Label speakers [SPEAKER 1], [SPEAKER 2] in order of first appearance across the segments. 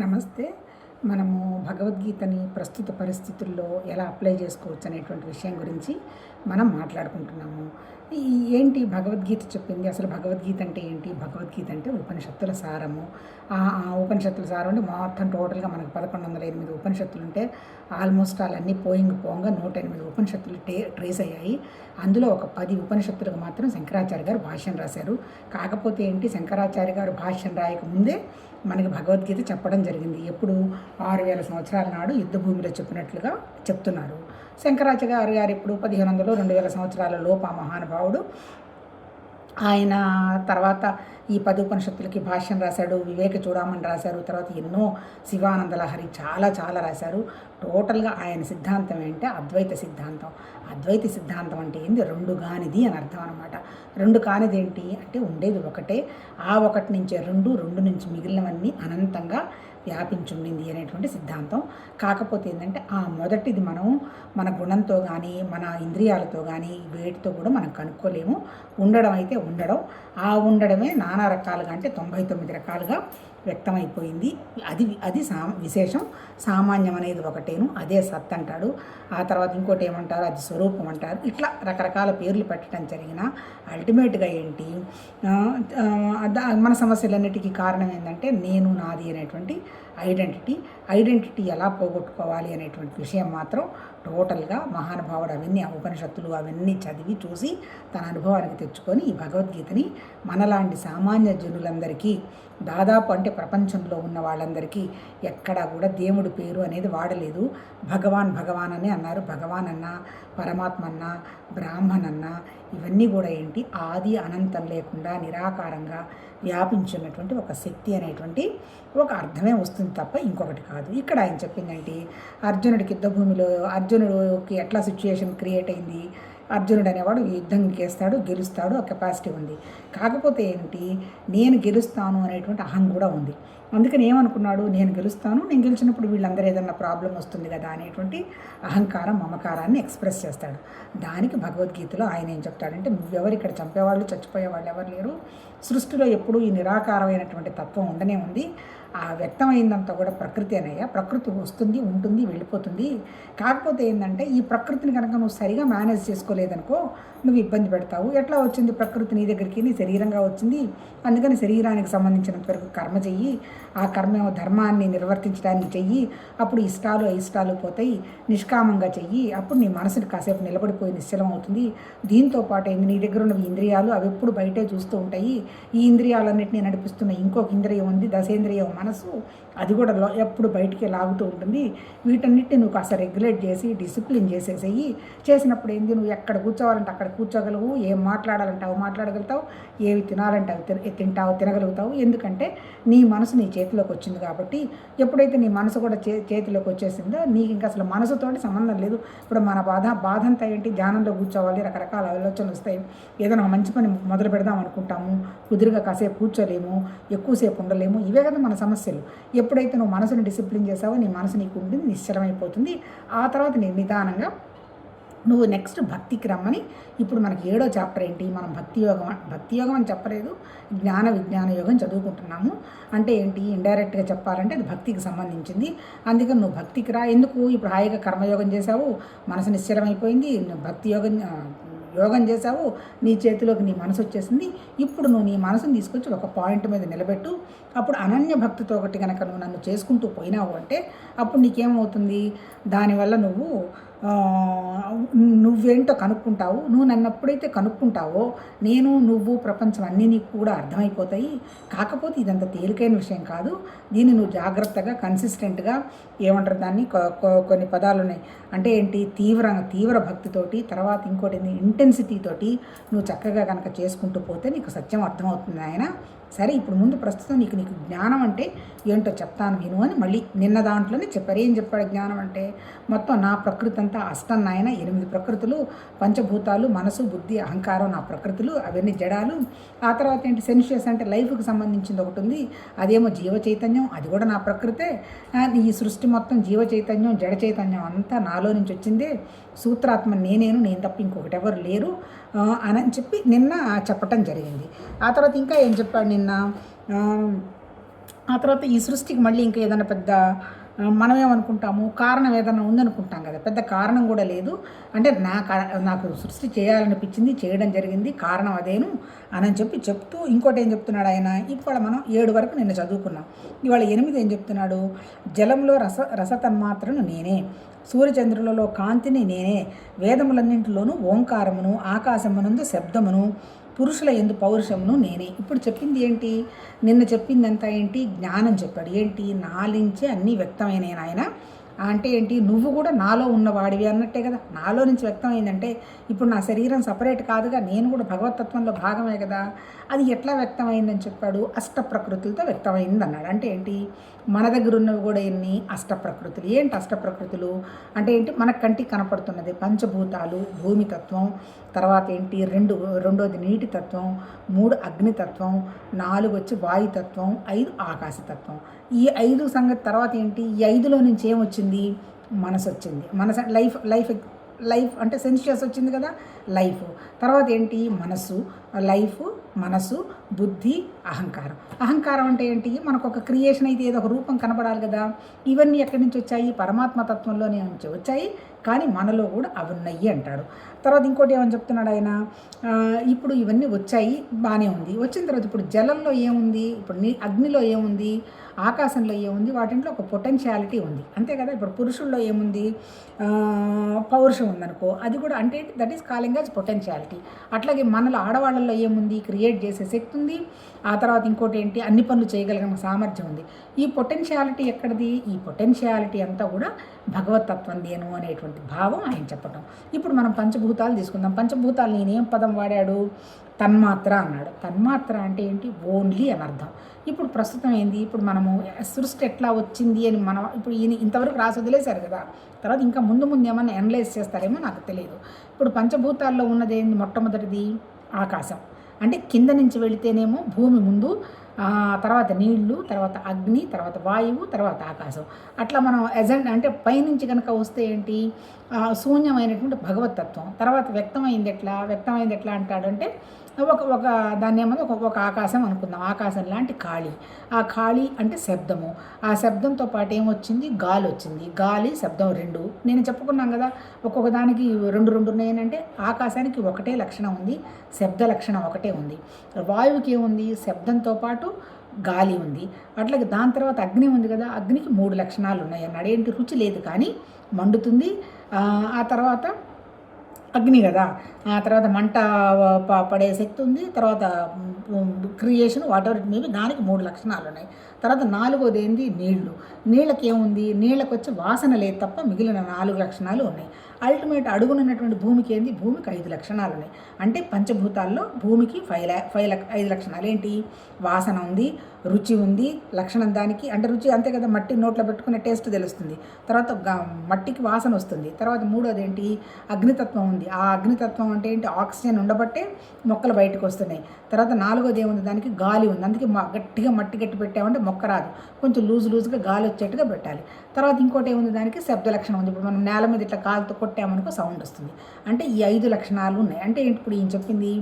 [SPEAKER 1] నమస్తే. మనము భగవద్గీతని ప్రస్తుత పరిస్థితుల్లో ఎలా అప్లై చేసుకోవచ్చు అనేటువంటి విషయం గురించి మనం మాట్లాడుకుంటున్నాము. ఏంటి భగవద్గీత చెప్పింది? అసలు భగవద్గీత అంటే ఏంటి? భగవద్గీత అంటే ఉపనిషత్తుల సారము. ఉపనిషత్తుల సారం అంటే మొత్తం టోటల్‌గా మనకు 1108 ఉపనిషత్తులు ఉంటే ఆల్మోస్ట్ అన్నీ పోగా 108 ఉపనిషత్తులు ట్రేస్ అయ్యాయి. అందులో ఒక 10 ఉపనిషత్తులకు మాత్రం శంకరాచార్య గారు భాష్యం రాశారు. కాకపోతే ఏంటి, శంకరాచార్య గారు భాష్యం రాయకముందే మనకి భగవద్గీత చెప్పడం జరిగింది. ఎప్పుడు 6000 సంవత్సరాల నాడు యుద్ధ భూమిలో చెప్పినట్లుగా చెప్తున్నారు. శంకరాచార్య గారు ఇప్పుడు 1500 2000 సంవత్సరాల లోపు ఆ మహానుభావుడు ఆయన తర్వాత ఈ 10 ఉపనిషత్తులకి భాష్యం రాశాడు, వివేక చూడమని రాశారు, తర్వాత ఎన్నో శివానంద లహరి చాలా చాలా రాశారు. టోటల్గా ఆయన సిద్ధాంతం ఏంటంటే అద్వైత సిద్ధాంతం. అద్వైత సిద్ధాంతం అంటే ఏంది? రెండు కానిది అని అర్థం అనమాట. రెండు కానిది ఏంటి అంటే ఉండేది ఒకటే, ఆ ఒకటి నుంచే రెండు నుంచి మిగిలినవన్నీ అనంతంగా వ్యాపించుండింది అనేటువంటి సిద్ధాంతం. కాకపోతే ఏంటంటే ఆ మొదటిది మనం మన గుణంతో కానీ మన ఇంద్రియాలతో కానీ వేటితో కూడా మనం కనుక్కోలేము. ఉండడం అయితే ఉండడం, ఆ ఉండడమే నానా రకాలుగా అంటే 99 రకాలుగా వ్యక్తమైపోయింది. అది విశేషం. సామాన్యం అనేది ఒకటేను, అదే సత్ అంటాడు. ఆ తర్వాత ఇంకోటి ఏమంటారు, అది స్వరూపం అంటారు. ఇట్లా రకరకాల పేర్లు పెట్టడం జరిగిన అల్టిమేట్గా ఏంటి, మన సమస్యలన్నిటికీ కారణం ఏంటంటే నేను నాది అనేటువంటి ఐడెంటిటీ ఎలా పోగొట్టుకోవాలి అనేటువంటి విషయం మాత్రం టోటల్గా మహానుభావుడు అవన్నీ ఉపనిషత్తులు అవన్నీ చదివి చూసి తన అనుభవానికి తెచ్చుకొని ఈ భగవద్గీతని మనలాంటి సామాన్య జనులందరికీ, దాదాపు అంటే ప్రపంచంలో ఉన్న వాళ్ళందరికీ ఎక్కడా కూడా దేవుడి పేరు అనేది వాడలేదు. భగవాన్ అని అన్నారు. భగవాన్ అన్న, పరమాత్మ అన్న, బ్రాహ్మణ్ అన్న, ఇవన్నీ కూడా ఏంటి, ఆది అనంతం లేకుండా నిరాకారంగా వ్యాపించున్నటువంటి ఒక శక్తి అనేటువంటి ఒక అర్థమే వస్తుంది తప్ప ఇంకొకటి కాదు. ఇక్కడ ఆయన చెప్పిందంటే అర్జునుడికి యుద్ధభూమిలో అర్జునుడికి ఎట్లా సిచ్యుయేషన్ క్రియేట్ అయింది, అర్జునుడు అనేవాడు యుద్ధం చేస్తాడు, గెలుస్తాడు, ఆ కెపాసిటీ ఉంది. కాకపోతే ఏంటి, నేను గెలుస్తాను అనేటువంటి అహం కూడా ఉంది. అందుకని ఏమనుకున్నాడు, నేను గెలిచినప్పుడు వీళ్ళందరూ ఏదన్నా ప్రాబ్లం వస్తుంది కదా అనేటువంటి అహంకారం మమకారాన్ని ఎక్స్ప్రెస్ చేస్తాడు. దానికి భగవద్గీతలో ఆయన ఏం చెప్తాడంటే, నువ్వెవరు ఇక్కడ చంపేవాళ్ళు చచ్చిపోయేవాళ్ళు ఎవరు లేరు, సృష్టిలో ఎప్పుడూ ఈ నిరాకారమైనటువంటి తత్వం ఉండనే ఉంది, ఆ వ్యక్తమైందంతా కూడా ప్రకృతి అనయ్యా, ప్రకృతి వస్తుంది ఉంటుంది వెళ్ళిపోతుంది. కాకపోతే ఏంటంటే ఈ ప్రకృతిని కనుక నువ్వు సరిగా మేనేజ్ చేసుకోలేదనుకో నువ్వు ఇబ్బంది పెడతావు. ఎట్లా వచ్చింది ప్రకృతి నీ దగ్గరికి, నీ శరీరంగా వచ్చింది. అందుకని శరీరానికి సంబంధించినంత వరకు కర్మ చెయ్యి, ఆ కర్మ ధర్మాన్ని నిర్వర్తించడానికి చెయ్యి, అప్పుడు అయిష్టాలు పోతాయి. నిష్కామంగా చెయ్యి, అప్పుడు నీ మనసుని కాసేపు నిలబడిపోయి నిశ్చలం అవుతుంది. దీంతో పాటు ఏంది, నీ దగ్గర ఉన్న ఇంద్రియాలు అవి ఎప్పుడు బయటే చూస్తూ ఉంటాయి. ఈ ఇంద్రియాలన్నింటినీ నడిపిస్తున్న ఇంకొక ఇంద్రియం ఉంది, దశేంద్రియం మనసు, అది కూడా ఎప్పుడు బయటికి లాగుతూ ఉంటుంది. వీటన్నిటిని నువ్వు కాస్త రెగ్యులేట్ చేసి డిసిప్లిన్ చేసేసేయి. చేసినప్పుడు ఏంది, నువ్వు ఎక్కడ కూర్చోవాలంటే అక్కడ కూర్చోగలవు, ఏం మాట్లాడాలంటే అవి మాట్లాడగలుగుతావు, ఏవి తినాలంటే అవి తినగలుగుతావు. ఎందుకంటే నీ మనసు నీ చేతిలోకి వచ్చింది కాబట్టి. ఎప్పుడైతే నీ మనసు కూడా చేతిలోకి వచ్చేసిందో నీకు ఇంకా అసలు మనసుతోటి సంబంధం లేదు. ఇప్పుడు మన బాధ అంతా ఏంటి, ధ్యానంలో కూర్చోవాలి, రకరకాల ఆలోచనలు వస్తాయి. ఏదైనా మంచి పని మొదలు పెడదాం అనుకుంటాము, కుదురుగా కాసేపు కూర్చోలేము, ఎక్కువసేపు ఉండలేము. ఇవే కదా మన సమస్యలు. ఎప్పుడైతే నువ్వు మనసుని డిసిప్లిన్ చేసావో నీ మనసు నీకు ఉండి నిశ్చలమైపోతుంది. ఆ తర్వాత నీ నిదానంగా నువ్వు నెక్స్ట్ భక్తికి రమ్మని. ఇప్పుడు మనకి 7వ చాప్టర్ ఏంటి, మనం భక్తి యోగం అని చెప్పలేదు, జ్ఞాన విజ్ఞాన యోగం చదువుకుంటున్నాము. అంటే ఏంటి, ఇండైరెక్ట్గా చెప్పాలంటే అది భక్తికి సంబంధించింది. అందుకని నువ్వు భక్తికి రా. ఎందుకు, ఇప్పుడు హాయిగా కర్మయోగం చేసావు, మనసు నిశ్చలమైపోయింది, భక్తి యోగం చేసావు, నీ చేతిలోకి నీ మనసు వచ్చేసింది. ఇప్పుడు నువ్వు నీ మనసుని తీసుకొచ్చి ఒక పాయింట్ మీద నిలబెట్టు. అప్పుడు అనన్య భక్తితో ఒకటి కనుక నువ్వు నన్ను చేసుకుంటూ పోయినావు అంటే అప్పుడు నీకేమవుతుంది, దానివల్ల నువ్వేంటో కనుక్కుంటావు. నువ్వు నన్ను ఎప్పుడైతే కనుక్కుంటావో నేను నువ్వు ప్రపంచం అన్నీ నీకు కూడా అర్థమైపోతాయి. కాకపోతే ఇదంత తేలికైన విషయం కాదు. దీన్ని నువ్వు జాగ్రత్తగా కన్సిస్టెంట్గా ఏమంటారు దాన్ని, కొన్ని పదాలు ఉన్నాయి అంటే ఏంటి, తీవ్ర భక్తితోటి, తర్వాత ఇంకోటి ఇంటెన్సిటీతోటి నువ్వు చక్కగా కనుక చేసుకుంటూ పోతే నీకు సత్యం అర్థమవుతుంది ఆయన. సరే, ఇప్పుడు ముందు ప్రస్తుతం నీకు జ్ఞానం అంటే ఏంటో చెప్తాను విను అని మళ్ళీ నిన్న దాంట్లోనే చెప్పారు. ఏం చెప్పాడు జ్ఞానం అంటే, మొత్తం నా ప్రకృతి అంతా అష్టం ఆయన, 8 ప్రకృతులు, పంచభూతాలు, మనసు, బుద్ధి, అహంకారం నా ప్రకృతులు, అవన్నీ జడాలు. ఆ తర్వాత ఏంటి, సెన్షియస్ అంటే లైఫ్కి సంబంధించింది ఒకటి ఉంది, అదేమో జీవ చైతన్యం, అది కూడా నా ప్రకృతే. ఈ సృష్టి మొత్తం జీవ చైతన్యం జడ చైతన్యం అంతా నాలో నుంచి వచ్చిందే. సూత్రాత్మ నేను తప్ప ఇంకొకటి ఎవరు లేరు అని చెప్పి నిన్న చెప్పటం జరిగింది. ఆ తర్వాత ఇంకా ఏం చెప్పాడు నిన్న, ఆ తర్వాత ఈ సృష్టికి మళ్ళీ ఇంకా ఏదైనా పెద్ద మనమేమనుకుంటాము కారణం ఏదైనా ఉందనుకుంటాం కదా, పెద్ద కారణం కూడా లేదు. అంటే నాకు సృష్టి చేయాలనిపించింది, చేయడం జరిగింది, కారణం అదేను అని చెప్తూ ఇంకోటి ఏం చెప్తున్నాడు ఆయన. ఇవాళ మనం 7 వరకు నిన్న చదువుకున్నాం. ఇవాళ 8 ఏం చెప్తున్నాడు. జలంలో రసతన్మాత్రను నేనే, సూర్యచంద్రులలో కాంతిని నేనే, వేదములన్నింటిలోనూ ఓంకారమును, ఆకాశమునందు శబ్దమును, పురుషుల ఎందు పౌరుషమును నేనే. ఇప్పుడు చెప్పింది ఏంటి, నిన్న చెప్పిందంతా ఏంటి, జ్ఞానం చెప్పాడు. ఏంటి, నాలించే అన్నీ వ్యక్తమైన ఆయన అంటే ఏంటి, నువ్వు కూడా నాలో ఉన్నవాడివి అన్నట్టే కదా. నాలో నుంచి వ్యక్తమైందంటే ఇప్పుడు నా శరీరం సపరేట్ కాదుగా, నేను కూడా భగవతత్వంలో భాగమే కదా. అది ఎట్లా వ్యక్తమైందని చెప్పాడు, అష్ట ప్రకృతులతో వ్యక్తమైంది అన్నాడు. అంటే ఏంటి, మన దగ్గర ఉన్నవి కూడా ఎన్ని అష్ట ప్రకృతులు. ఏంటి అష్ట ప్రకృతులు అంటే ఏంటి, మన కంటికి కనపడుతున్నది పంచభూతాలు, భూమితత్వం, తర్వాత ఏంటి రెండోది నీటి తత్వం, 3 అగ్నితత్వం, 4 వచ్చి వాయుతత్వం, 5 ఆకాశతత్వం. ఈ 5 సంగతి తర్వాత ఏంటి, ఈ 5లో నుంచి ఏమొచ్చింది, మనసు వచ్చింది. మనసు లైఫ్ అంటే సెన్షియస్ వచ్చింది కదా, లైఫ్. తర్వాత ఏంటి, మనసు, బుద్ధి, అహంకారం అంటే ఏంటి, మనకు ఒక క్రియేషన్ అయితే ఏదో ఒక రూపం కనపడాలి కదా. ఇవన్నీ ఎక్కడి నుంచి వచ్చాయి, పరమాత్మ తత్వంలోనే నుంచి వచ్చాయి, కానీ మనలో కూడా అవి ఉన్నాయి అంటాడు. తర్వాత ఇంకోటి ఏమని చెప్తున్నాడు ఆయన, ఇప్పుడు ఇవన్నీ వచ్చాయి బాగానే ఉంది. వచ్చిన తర్వాత ఇప్పుడు జలంలో ఏముంది, ఇప్పుడు అగ్నిలో ఏముంది, ఆకాశంలో ఏముంది, వాటింట్లో ఒక పొటెన్షియాలిటీ ఉంది అంతే కదా. ఇప్పుడు పురుషుల్లో ఏముంది, పౌరుషం ఉందనుకో, అది కూడా అంటే that is calling as potentiality. అట్లాగే మనలో ఆడవాళ్ళల్లో ఏముంది, క్రియేట్ చేసే శక్తి ఉంది. ఆ తర్వాత ఇంకోటి ఏంటి, అన్ని పనులు చేయగలిగిన సామర్థ్యం ఉంది. ఈ పొటెన్షియాలిటీ ఎక్కడిది, ఈ పొటెన్షియాలిటీ అంతా కూడా భగవతత్వం దేను అనేటువంటి భావం ఆయన చెప్పటం. ఇప్పుడు మనం పంచభూతాలు తీసుకుందాం. పంచభూతాలు నేనేం పదం వాడాడు, తన్మాత్ర అన్నాడు. తన్మాత్ర అంటే ఏంటి, ఓన్లీ అని అర్థం. ఇప్పుడు ప్రస్తుతం ఏంది, ఇప్పుడు మనము సృష్టి ఎట్లా వచ్చింది అని మనం ఇప్పుడు ఇంతవరకు రాసి వదిలేశారు కదా. తర్వాత ఇంకా ముందు ఏమన్నా అనలైజ్ చేస్తారేమో నాకు తెలియదు. ఇప్పుడు పంచభూతాల్లో ఉన్నది ఏంది, మొట్టమొదటిది ఆకాశం. అంటే కింద నుంచి వెళితేనేమో భూమి ముందు, తర్వాత నీళ్లు, తర్వాత అగ్ని, తర్వాత వాయువు, తర్వాత ఆకాశం. అట్లా మనం అంటే పైనుంచి కనుక వస్తే ఏంటి, శూన్యమైనటువంటి భగవతత్వం. తర్వాత వ్యక్తమైంది ఎట్లా అంటాడంటే ఒక దాన్ని ఏమన్నా ఒక ఆకాశం అనుకుందాం. ఆకాశం లాంటి ఖాళీ. ఆ ఖాళీ అంటే శబ్దము. ఆ శబ్దంతో పాటు ఏమొచ్చింది, గాలి వచ్చింది. గాలి, శబ్దం 2 నేను చెప్పుకున్నాం కదా. ఒక్కొక్క దానికి 2 ఉన్నాయనంటే ఆకాశానికి ఒకటే లక్షణం ఉంది, శబ్ద లక్షణం ఒకటే ఉంది. వాయువుకి ఏముంది, శబ్దంతో పాటు గాలి ఉంది. అట్లాగే దాని తర్వాత అగ్ని ఉంది కదా, అగ్నికి 3 లక్షణాలు ఉన్నాయి అన్నాడు. ఏంటి, రుచి లేదు కానీ మండుతుంది. ఆ తర్వాత అగ్ని కదా, ఆ తర్వాత మంట పడే శక్తి ఉంది. తర్వాత క్రియేషన్ వాటెవర్ ఇట్ మేబీ, దానికి 3 లక్షణాలు ఉన్నాయి. తర్వాత 4వది ఏంది, నీళ్ళకి ఏముంది, నీళ్ళకి వచ్చి వాసన లేదు తప్ప మిగిలిన 4 లక్షణాలు ఉన్నాయి. అల్టిమేట్ అడుగునున్నటువంటి భూమికి ఏంది, భూమికి 5 లక్షణాలు ఉన్నాయి. అంటే పంచభూతాల్లో భూమికి 5 లక్షణాలు ఏంటి, వాసన ఉంది, రుచి ఉంది, లక్షణం దానికి అంటే రుచి అంతే కదా, మట్టి నోట్లో పెట్టుకునే టేస్ట్ తెలుస్తుంది. తర్వాత మట్టికి వాసన వస్తుంది. తర్వాత 3వది ఏంటి, అగ్నితత్వం ఉంది. ఆ అగ్నితత్వం అంటే ఏంటి, ఆక్సిజన్ ఉండబట్టే మొక్కలు బయటకు వస్తున్నాయి. తర్వాత 4వది ఏముంది, దానికి గాలి ఉంది. అందుకే గట్టిగా మట్టి గట్టి పెట్టామంటే మొక్క రాదు, కొంచెం లూజ్గా గాలి వచ్చేట్టుగా పెట్టాలి. తర్వాత ఇంకోటి ఏముంది, దానికి శబ్ద లక్షణం ఉంది. ఇప్పుడు మనం నేల మీద ఇట్లా కాలుతో కొట్టామనుకో సౌండ్ వస్తుంది. అంటే ఈ 5 లక్షణాలు ఉన్నాయి. అంటే ఏంటి, ఇప్పుడు ఈయన చెప్పింది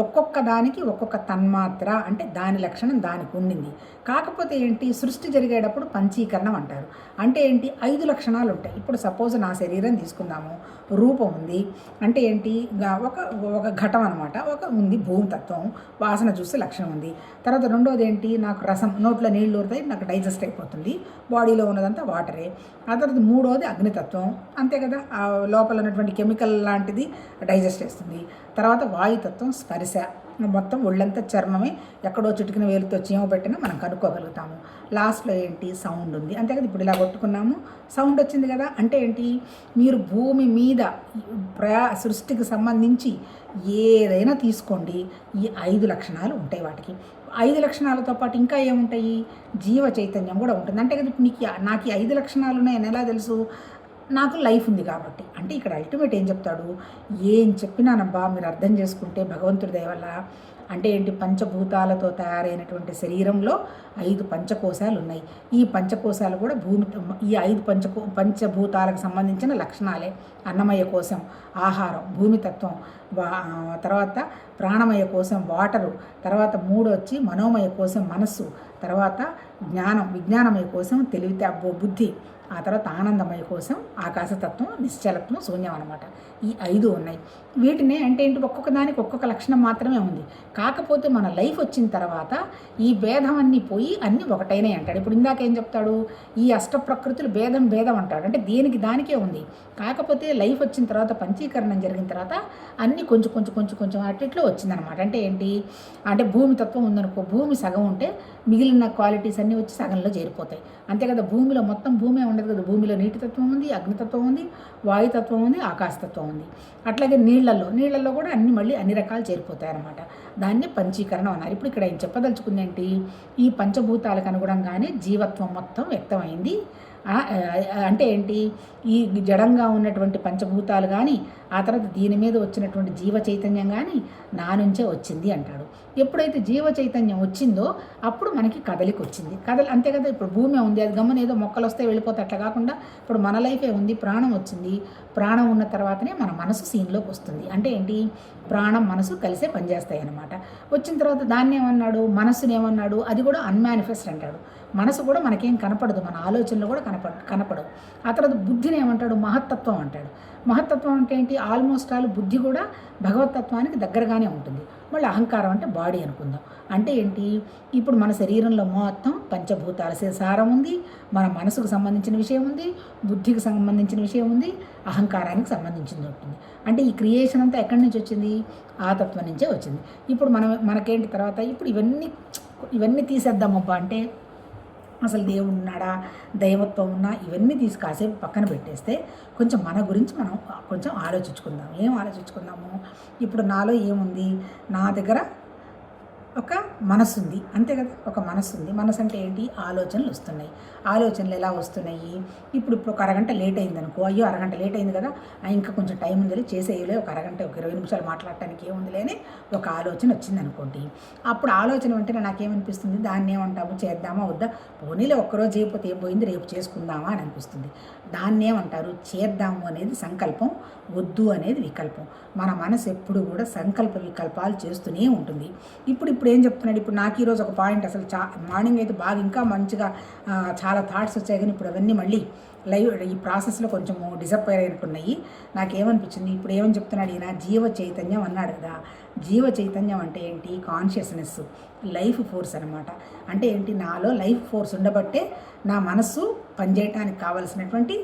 [SPEAKER 1] ఒక్కొక్క దానికి ఒక్కొక్క తన్మాత్ర అంటే దాని లక్షణం దానికి ఉండింది. కాకపోతే ఏంటి, సృష్టి జరిగేటప్పుడు పంచీకరణం అంటారు. అంటే ఏంటి, 5 లక్షణాలు ఉంటాయి. ఇప్పుడు సపోజ్ నా శరీరం తీసుకుందాము, రూపం ఉంది. అంటే ఏంటి, ఒక ఘటం అనమాట, ఒక ఉంది భూమితత్వం, వాసన చూస్తే లక్షణం ఉంది. తర్వాత రెండోది ఏంటి, నాకు రసం, నోట్లో నీళ్ళు ఊరుతాయి, నాకు డైజెస్ట్ అయిపోతుంది, బాడీలో ఉన్నదంతా వాటరే. ఆ తర్వాత 3వది అగ్నితత్వం, అంతే కదా, ఆ లోపల ఉన్నటువంటి కెమికల్ లాంటిది డైజెస్ట్ చేస్తుంది. తర్వాత వాయుతత్వం, స్పర్శ, మొత్తం ఒళ్ళంతా చర్మమే, ఎక్కడో చిటికిన వేలుతో చీమ పెట్టినా మనం కనుక్కోగలుగుతాము. లాస్ట్లో ఏంటి, సౌండ్ ఉంది, అంతే కదా. ఇప్పుడు ఇలా కొట్టుకున్నాము, సౌండ్ వచ్చింది కదా. అంటే ఏంటి, మీరు భూమి మీద సృష్టికి సంబంధించి ఏదైనా తీసుకోండి, ఈ 5 లక్షణాలు ఉంటాయి వాటికి. 5 లక్షణాలతో పాటు ఇంకా ఏముంటాయి, జీవ చైతన్యం కూడా ఉంటుంది. అంటే కదా, నాకు ఈ 5 లక్షణాలు ఉన్నాయని ఎలా తెలుసు, నాకు లైఫ్ ఉంది కాబట్టి. అంటే ఇక్కడ అల్టిమేట్ ఏం చెప్తాడు, ఏం చెప్పినానబ్బా మీరు అర్థం చేసుకుంటే భగవంతుడి దయ వల్ల. అంటే ఏంటి, పంచభూతాలతో తయారైనటువంటి శరీరంలో 5 పంచకోశాలు ఉన్నాయి. ఈ పంచకోశాలు కూడా ఈ 5 పంచభూతాలకు సంబంధించిన లక్షణాలే. అన్నమయ కోశం, ఆహారం, భూమితత్వం, తర్వాత ప్రాణమయ కోసం వాటరు, తర్వాత 3 వచ్చి మనోమయ కోసం మనస్సు, తర్వాత విజ్ఞానమయ కోసం బుద్ధి, ఆ తర్వాత ఆనందమయ కోసం ఆకాశతత్వం, నిశ్చలత్వం, శూన్యం అనమాట. ఈ 5 ఉన్నాయి. వీటిని అంటే ఏంటి, ఒక్కొక్క దానికి ఒక్కొక్క లక్షణం మాత్రమే ఉంది. కాకపోతే మన లైఫ్ వచ్చిన తర్వాత ఈ భేదం అన్నీ పోయి అన్నీ ఒకటైనే అంటాడు. ఇప్పుడు ఇందాక ఏం చెప్తాడు, ఈ అష్టప్రకృతులు భేదం అంటాడు. అంటే దేనికి దానికే ఉంది. కాకపోతే లైఫ్ వచ్చిన తర్వాత, పంచీకరణం జరిగిన తర్వాత అన్నీ కొంచెం అట్టిట్లో వచ్చిందనమాట. అంటే ఏంటి అంటే భూమి తత్వం ఉందనుకో, భూమి సగం ఉంటే మిగిలిన క్వాలిటీస్ అన్నీ వచ్చి సగంలో చేరిపోతాయి. అంతే కదా, భూమిలో మొత్తం భూమే ఉండదు కదా. భూమిలో నీటితత్వం ఉంది, అగ్నితత్వం ఉంది, వాయుతత్వం ఉంది, ఆకాశతత్వం ఉంది. అట్లాగే నీళ్ళల్లో కూడా అన్ని రకాలు చేరిపోతాయి అన్నమాట. దాన్ని పంచీకరణం అన్నారు. ఇప్పుడు ఇక్కడ ఏం చెప్పదలుచుకుంది ఏంటి, ఈ పంచభూతాలకు అనుగుణంగానే జీవత్వం మొత్తం వ్యక్తమైంది. అంటే ఏంటి, ఈ జడంగా ఉన్నటువంటి పంచభూతాలు కానీ, ఆ తర్వాత దీని మీద వచ్చినటువంటి జీవ చైతన్యం కానీ నా నుంచే వచ్చింది అంటాడు. ఎప్పుడైతే జీవ చైతన్యం వచ్చిందో అప్పుడు మనకి కదలిక వచ్చింది. అంతే కదా, ఇప్పుడు భూమి ఉంది, అది గమ్మని ఏదో మొక్కలు వస్తే వెళ్ళిపోతే అట్లా కాకుండా ఇప్పుడు మన లైఫే ఉంది, ప్రాణం వచ్చింది. ప్రాణం ఉన్న తర్వాతనే మన మనసు సీన్లోకి వస్తుంది. అంటే ఏంటి, ప్రాణం మనసు కలిసే పనిచేస్తాయి అన్నమాట. వచ్చిన తర్వాత దాన్ని ఏమన్నాడు, మనస్సుని ఏమన్నాడు, అది కూడా అన్మానిఫెస్ట్ అంటాడు. మనసు కూడా మనకేం కనపడదు, మన ఆలోచనలు కూడా కనపడవు. ఆ తర్వాత బుద్ధిని ఏమంటాడు, మహత్తత్వం అంటాడు. మహత్తత్వం అంటే ఏంటి, ఆల్మోస్ట్ ఆల్ బుద్ధి కూడా భగవతత్వానికి దగ్గరగానే ఉంటుంది. మళ్ళీ అహంకారం అంటే బాడీ అనుకుందాం. అంటే ఏంటి, ఇప్పుడు మన శరీరంలో మొత్తం పంచభూతాల సారం ఉంది, మన మనసుకు సంబంధించిన విషయం ఉంది, బుద్ధికి సంబంధించిన విషయం ఉంది, అహంకారానికి సంబంధించింది ఉంటుంది. అంటే ఈ క్రియేషన్ అంతా ఎక్కడి నుంచి వచ్చింది, ఆ తత్వం నుంచే వచ్చింది. ఇప్పుడు మనకేంటి తర్వాత, ఇప్పుడు ఇవన్నీ తీసేద్దామబ్బా అంటే అసలు దేవుడు ఉన్నాడా, దైవత్వం ఉన్నా, ఇవన్నీ తీసి కాసేపు పక్కన పెట్టేస్తే కొంచెం మన గురించి మనం కొంచెం ఆలోచించుకుందాం. ఏం ఆలోచించుకుందాము, ఇప్పుడు నాలో ఏముంది, నా దగ్గర ఒక మనసు ఉంది, అంతే కదా, ఒక మనసు ఉంది. మనసు అంటే ఏంటి, ఆలోచనలు వస్తున్నాయి. ఆలోచనలు ఎలా వస్తున్నాయి, ఇప్పుడు ఒక అరగంట లేట్ అయింది అనుకో, అయ్యో అరగంట లేట్ అయింది కదా, ఇంకా కొంచెం టైం ఉందిలే, చేసేయలే, ఒక అరగంట ఒక 20 నిమిషాలు మాట్లాడటానికి ఏముందిలే అని ఒక ఆలోచన వచ్చింది అనుకోండి. అప్పుడు ఆలోచన వెంటనే నాకేమనిపిస్తుంది, దాన్ని ఏమంటాము, చేద్దామా వద్దా, పోనీలే ఒక్కరోజు చేయకపోతే ఏం పోయింది, రేపు చేసుకుందామా అని అనిపిస్తుంది. దాన్ని ఏమంటారు, చేద్దాము అనేది సంకల్పం, వద్దు అనేది వికల్పం. మన మనసు ఎప్పుడు కూడా సంకల్ప వికల్పాలు చేస్తూనే ఉంటుంది. ఇప్పుడు ఏం చెప్తున్నాడు, ఇప్పుడు నాకు ఈరోజు ఒక పాయింట్, అసలు మార్నింగ్ అయితే బాగా ఇంకా మంచిగా చాలా థాట్స్ వచ్చాయి, కానీ ఇప్పుడు అవన్నీ మళ్ళీ ఈ ప్రాసెస్లో కొంచెము డిసప్పాయింట్ అయినట్టున్నాయి. నాకేమనిపించింది, ఇప్పుడు ఏమని చెప్తున్నాడు ఈయన, జీవ చైతన్యం అన్నాడు కదా. జీవ చైతన్యం అంటే ఏంటి, కాన్షియస్నెస్, లైఫ్ ఫోర్స్ అనమాట. అంటే ఏంటి, నాలో లైఫ్ ఫోర్స్ ఉండబట్టే నా మనస్సు పనిచేయటానికి కావలసినటువంటి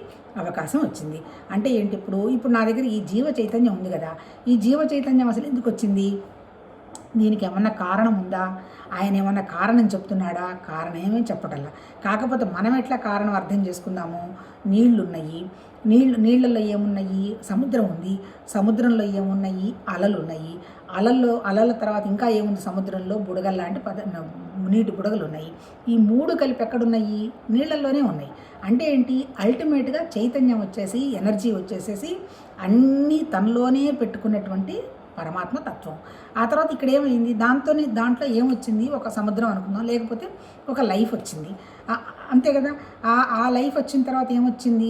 [SPEAKER 1] అవకాశం వచ్చింది. అంటే ఏంటి, ఇప్పుడు నా దగ్గర ఈ జీవ చైతన్యం ఉంది కదా, ఈ జీవ చైతన్యం అసలు ఎందుకు వచ్చింది, దీనికి ఏమన్నా కారణం ఉందా, ఆయన ఏమన్నా కారణం చెప్తున్నాడా, కారణం ఏమేమి చెప్పటల్లా. కాకపోతే మనం ఎట్లా కారణం అర్థం చేసుకుందాము, నీళ్ళల్లో ఏమున్నాయి, సముద్రం ఉంది, సముద్రంలో ఏమున్నాయి, అలలు ఉన్నాయి, అలల తర్వాత ఇంకా ఏముంది, సముద్రంలో బుడగలు లాంటి నీటి బుడగలు ఉన్నాయి. ఈ 3 కలిపి ఎక్కడున్నాయి, నీళ్ళల్లోనే ఉన్నాయి. అంటే ఏంటి, అల్టిమేట్గా చైతన్యం వచ్చేసి, ఎనర్జీ వచ్చేసేసి అన్నీ తనలోనే పెట్టుకున్నటువంటి పరమాత్మ తత్వం. ఆ తర్వాత ఇక్కడ ఏమైంది, దాంట్లో ఏమొచ్చింది, ఒక సముద్రం అనుకుందాం, లేకపోతే ఒక లైఫ్ వచ్చింది, అంతే కదా. ఆ లైఫ్ వచ్చిన తర్వాత ఏమొచ్చింది,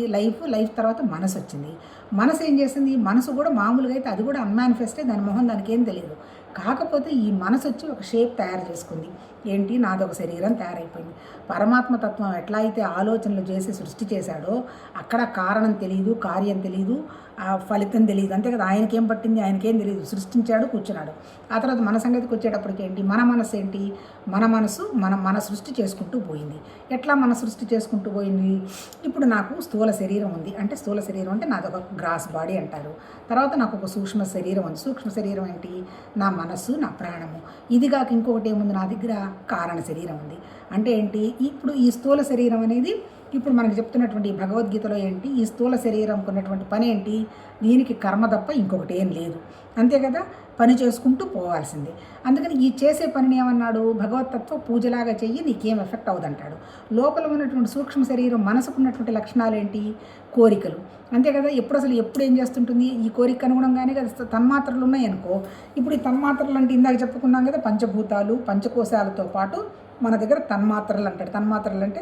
[SPEAKER 1] లైఫ్ తర్వాత మనసు వచ్చింది. మనసు ఏం చేసింది, మనసు కూడా మామూలుగా అయితే అది కూడా అన్మానిఫెస్టే, దాని మొహం దానికి ఏం తెలియదు. కాకపోతే ఈ మనసు వచ్చి ఒక షేప్ తయారు చేసుకుంది. ఏంటి, నాదొక శరీరం తయారైపోయింది. పరమాత్మ తత్వం ఎట్లా అయితే ఆలోచనలు చేసి సృష్టి చేశాడో, అక్కడ కారణం తెలియదు, కార్యం తెలియదు, ఫలితం తెలియదు, అంతే కదా. ఆయనకేం పట్టింది, ఆయనకేం తెలియదు, సృష్టించాడు, కూర్చున్నాడు. ఆ తర్వాత మన సంగతికి వచ్చేటప్పటికి ఏంటి, మన మనసు ఏంటి, మన సృష్టి చేసుకుంటూ పోయింది. ఎట్లా మన సృష్టి చేసుకుంటూ పోయింది, ఇప్పుడు నాకు స్థూల శరీరం ఉంది, అంటే స్థూల శరీరం అంటే నాదొక గ్రాస్ బాడీ అంటారు. తర్వాత నాకు ఒక సూక్ష్మ శరీరం ఉంది. సూక్ష్మ శరీరం ఏంటి, నా మనస్సు, నా ప్రాణము. ఇదిగాక ఇంకొకటి ఏముంది, నా దగ్గర కారణ శరీరం ఉంది. అంటే ఏంటి, ఇప్పుడు ఈ స్థూల శరీరం అనేది ఇప్పుడు మనకు చెప్తున్నటువంటి భగవద్గీతలో ఏంటి, ఈ స్థూల శరీరంకు ఉన్నటువంటి పని ఏంటి, దీనికి కర్మ తప్ప ఇంకొకటి ఏం లేదు, అంతే కదా, పని చేసుకుంటూ పోవాల్సిందే. అందుకని ఈ చేసే పనిని ఏమన్నాడు, భగవతత్వ పూజలాగా చెయ్యి, నీకేం ఎఫెక్ట్ అవుదంటాడు. లోపల ఉన్నటువంటి సూక్ష్మ శరీరం, మనసుకున్నటువంటి లక్షణాలు ఏంటి, కోరికలు, అంతే కదా. ఎప్పుడు ఏం చేస్తుంటుంది, ఈ కోరిక అనుగుణంగానే కదా తన్మాత్రలు ఉన్నాయనుకో. ఇప్పుడు ఈ తన్మాత్రలు అంటే ఇందాక చెప్పుకున్నాం కదా, పంచభూతాలు, పంచకోశాలతో పాటు మన దగ్గర తన్మాత్రలు అంటాడు. తన్మాత్రలు అంటే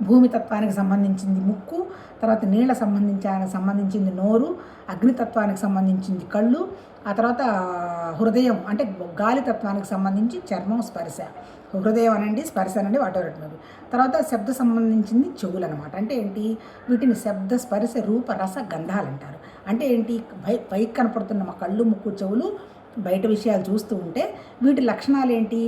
[SPEAKER 1] భూమి తత్వానికి సంబంధించింది ముక్కు, తర్వాత నీళ్ళ సంబంధించింది నోరు, అగ్నితత్వానికి సంబంధించింది కళ్ళు, ఆ తర్వాత హృదయం అంటే గాలి తత్వానికి సంబంధించి చర్మం, స్పర్శ. హృదయం అనండి, స్పర్శ అనండి, వాటెవర్. తర్వాత శబ్ద సంబంధించింది చెవులు అనమాట. అంటే ఏంటి? వీటిని శబ్ద, స్పర్శ, రూప, రస, గంధాలు అంటారు. అంటే ఏంటి? పైకి కనపడుతున్న మా కళ్ళు, ముక్కు, చెవులు బయట విషయాలు చూస్తూ ఉంటే వీటి లక్షణాలు ఏంటి?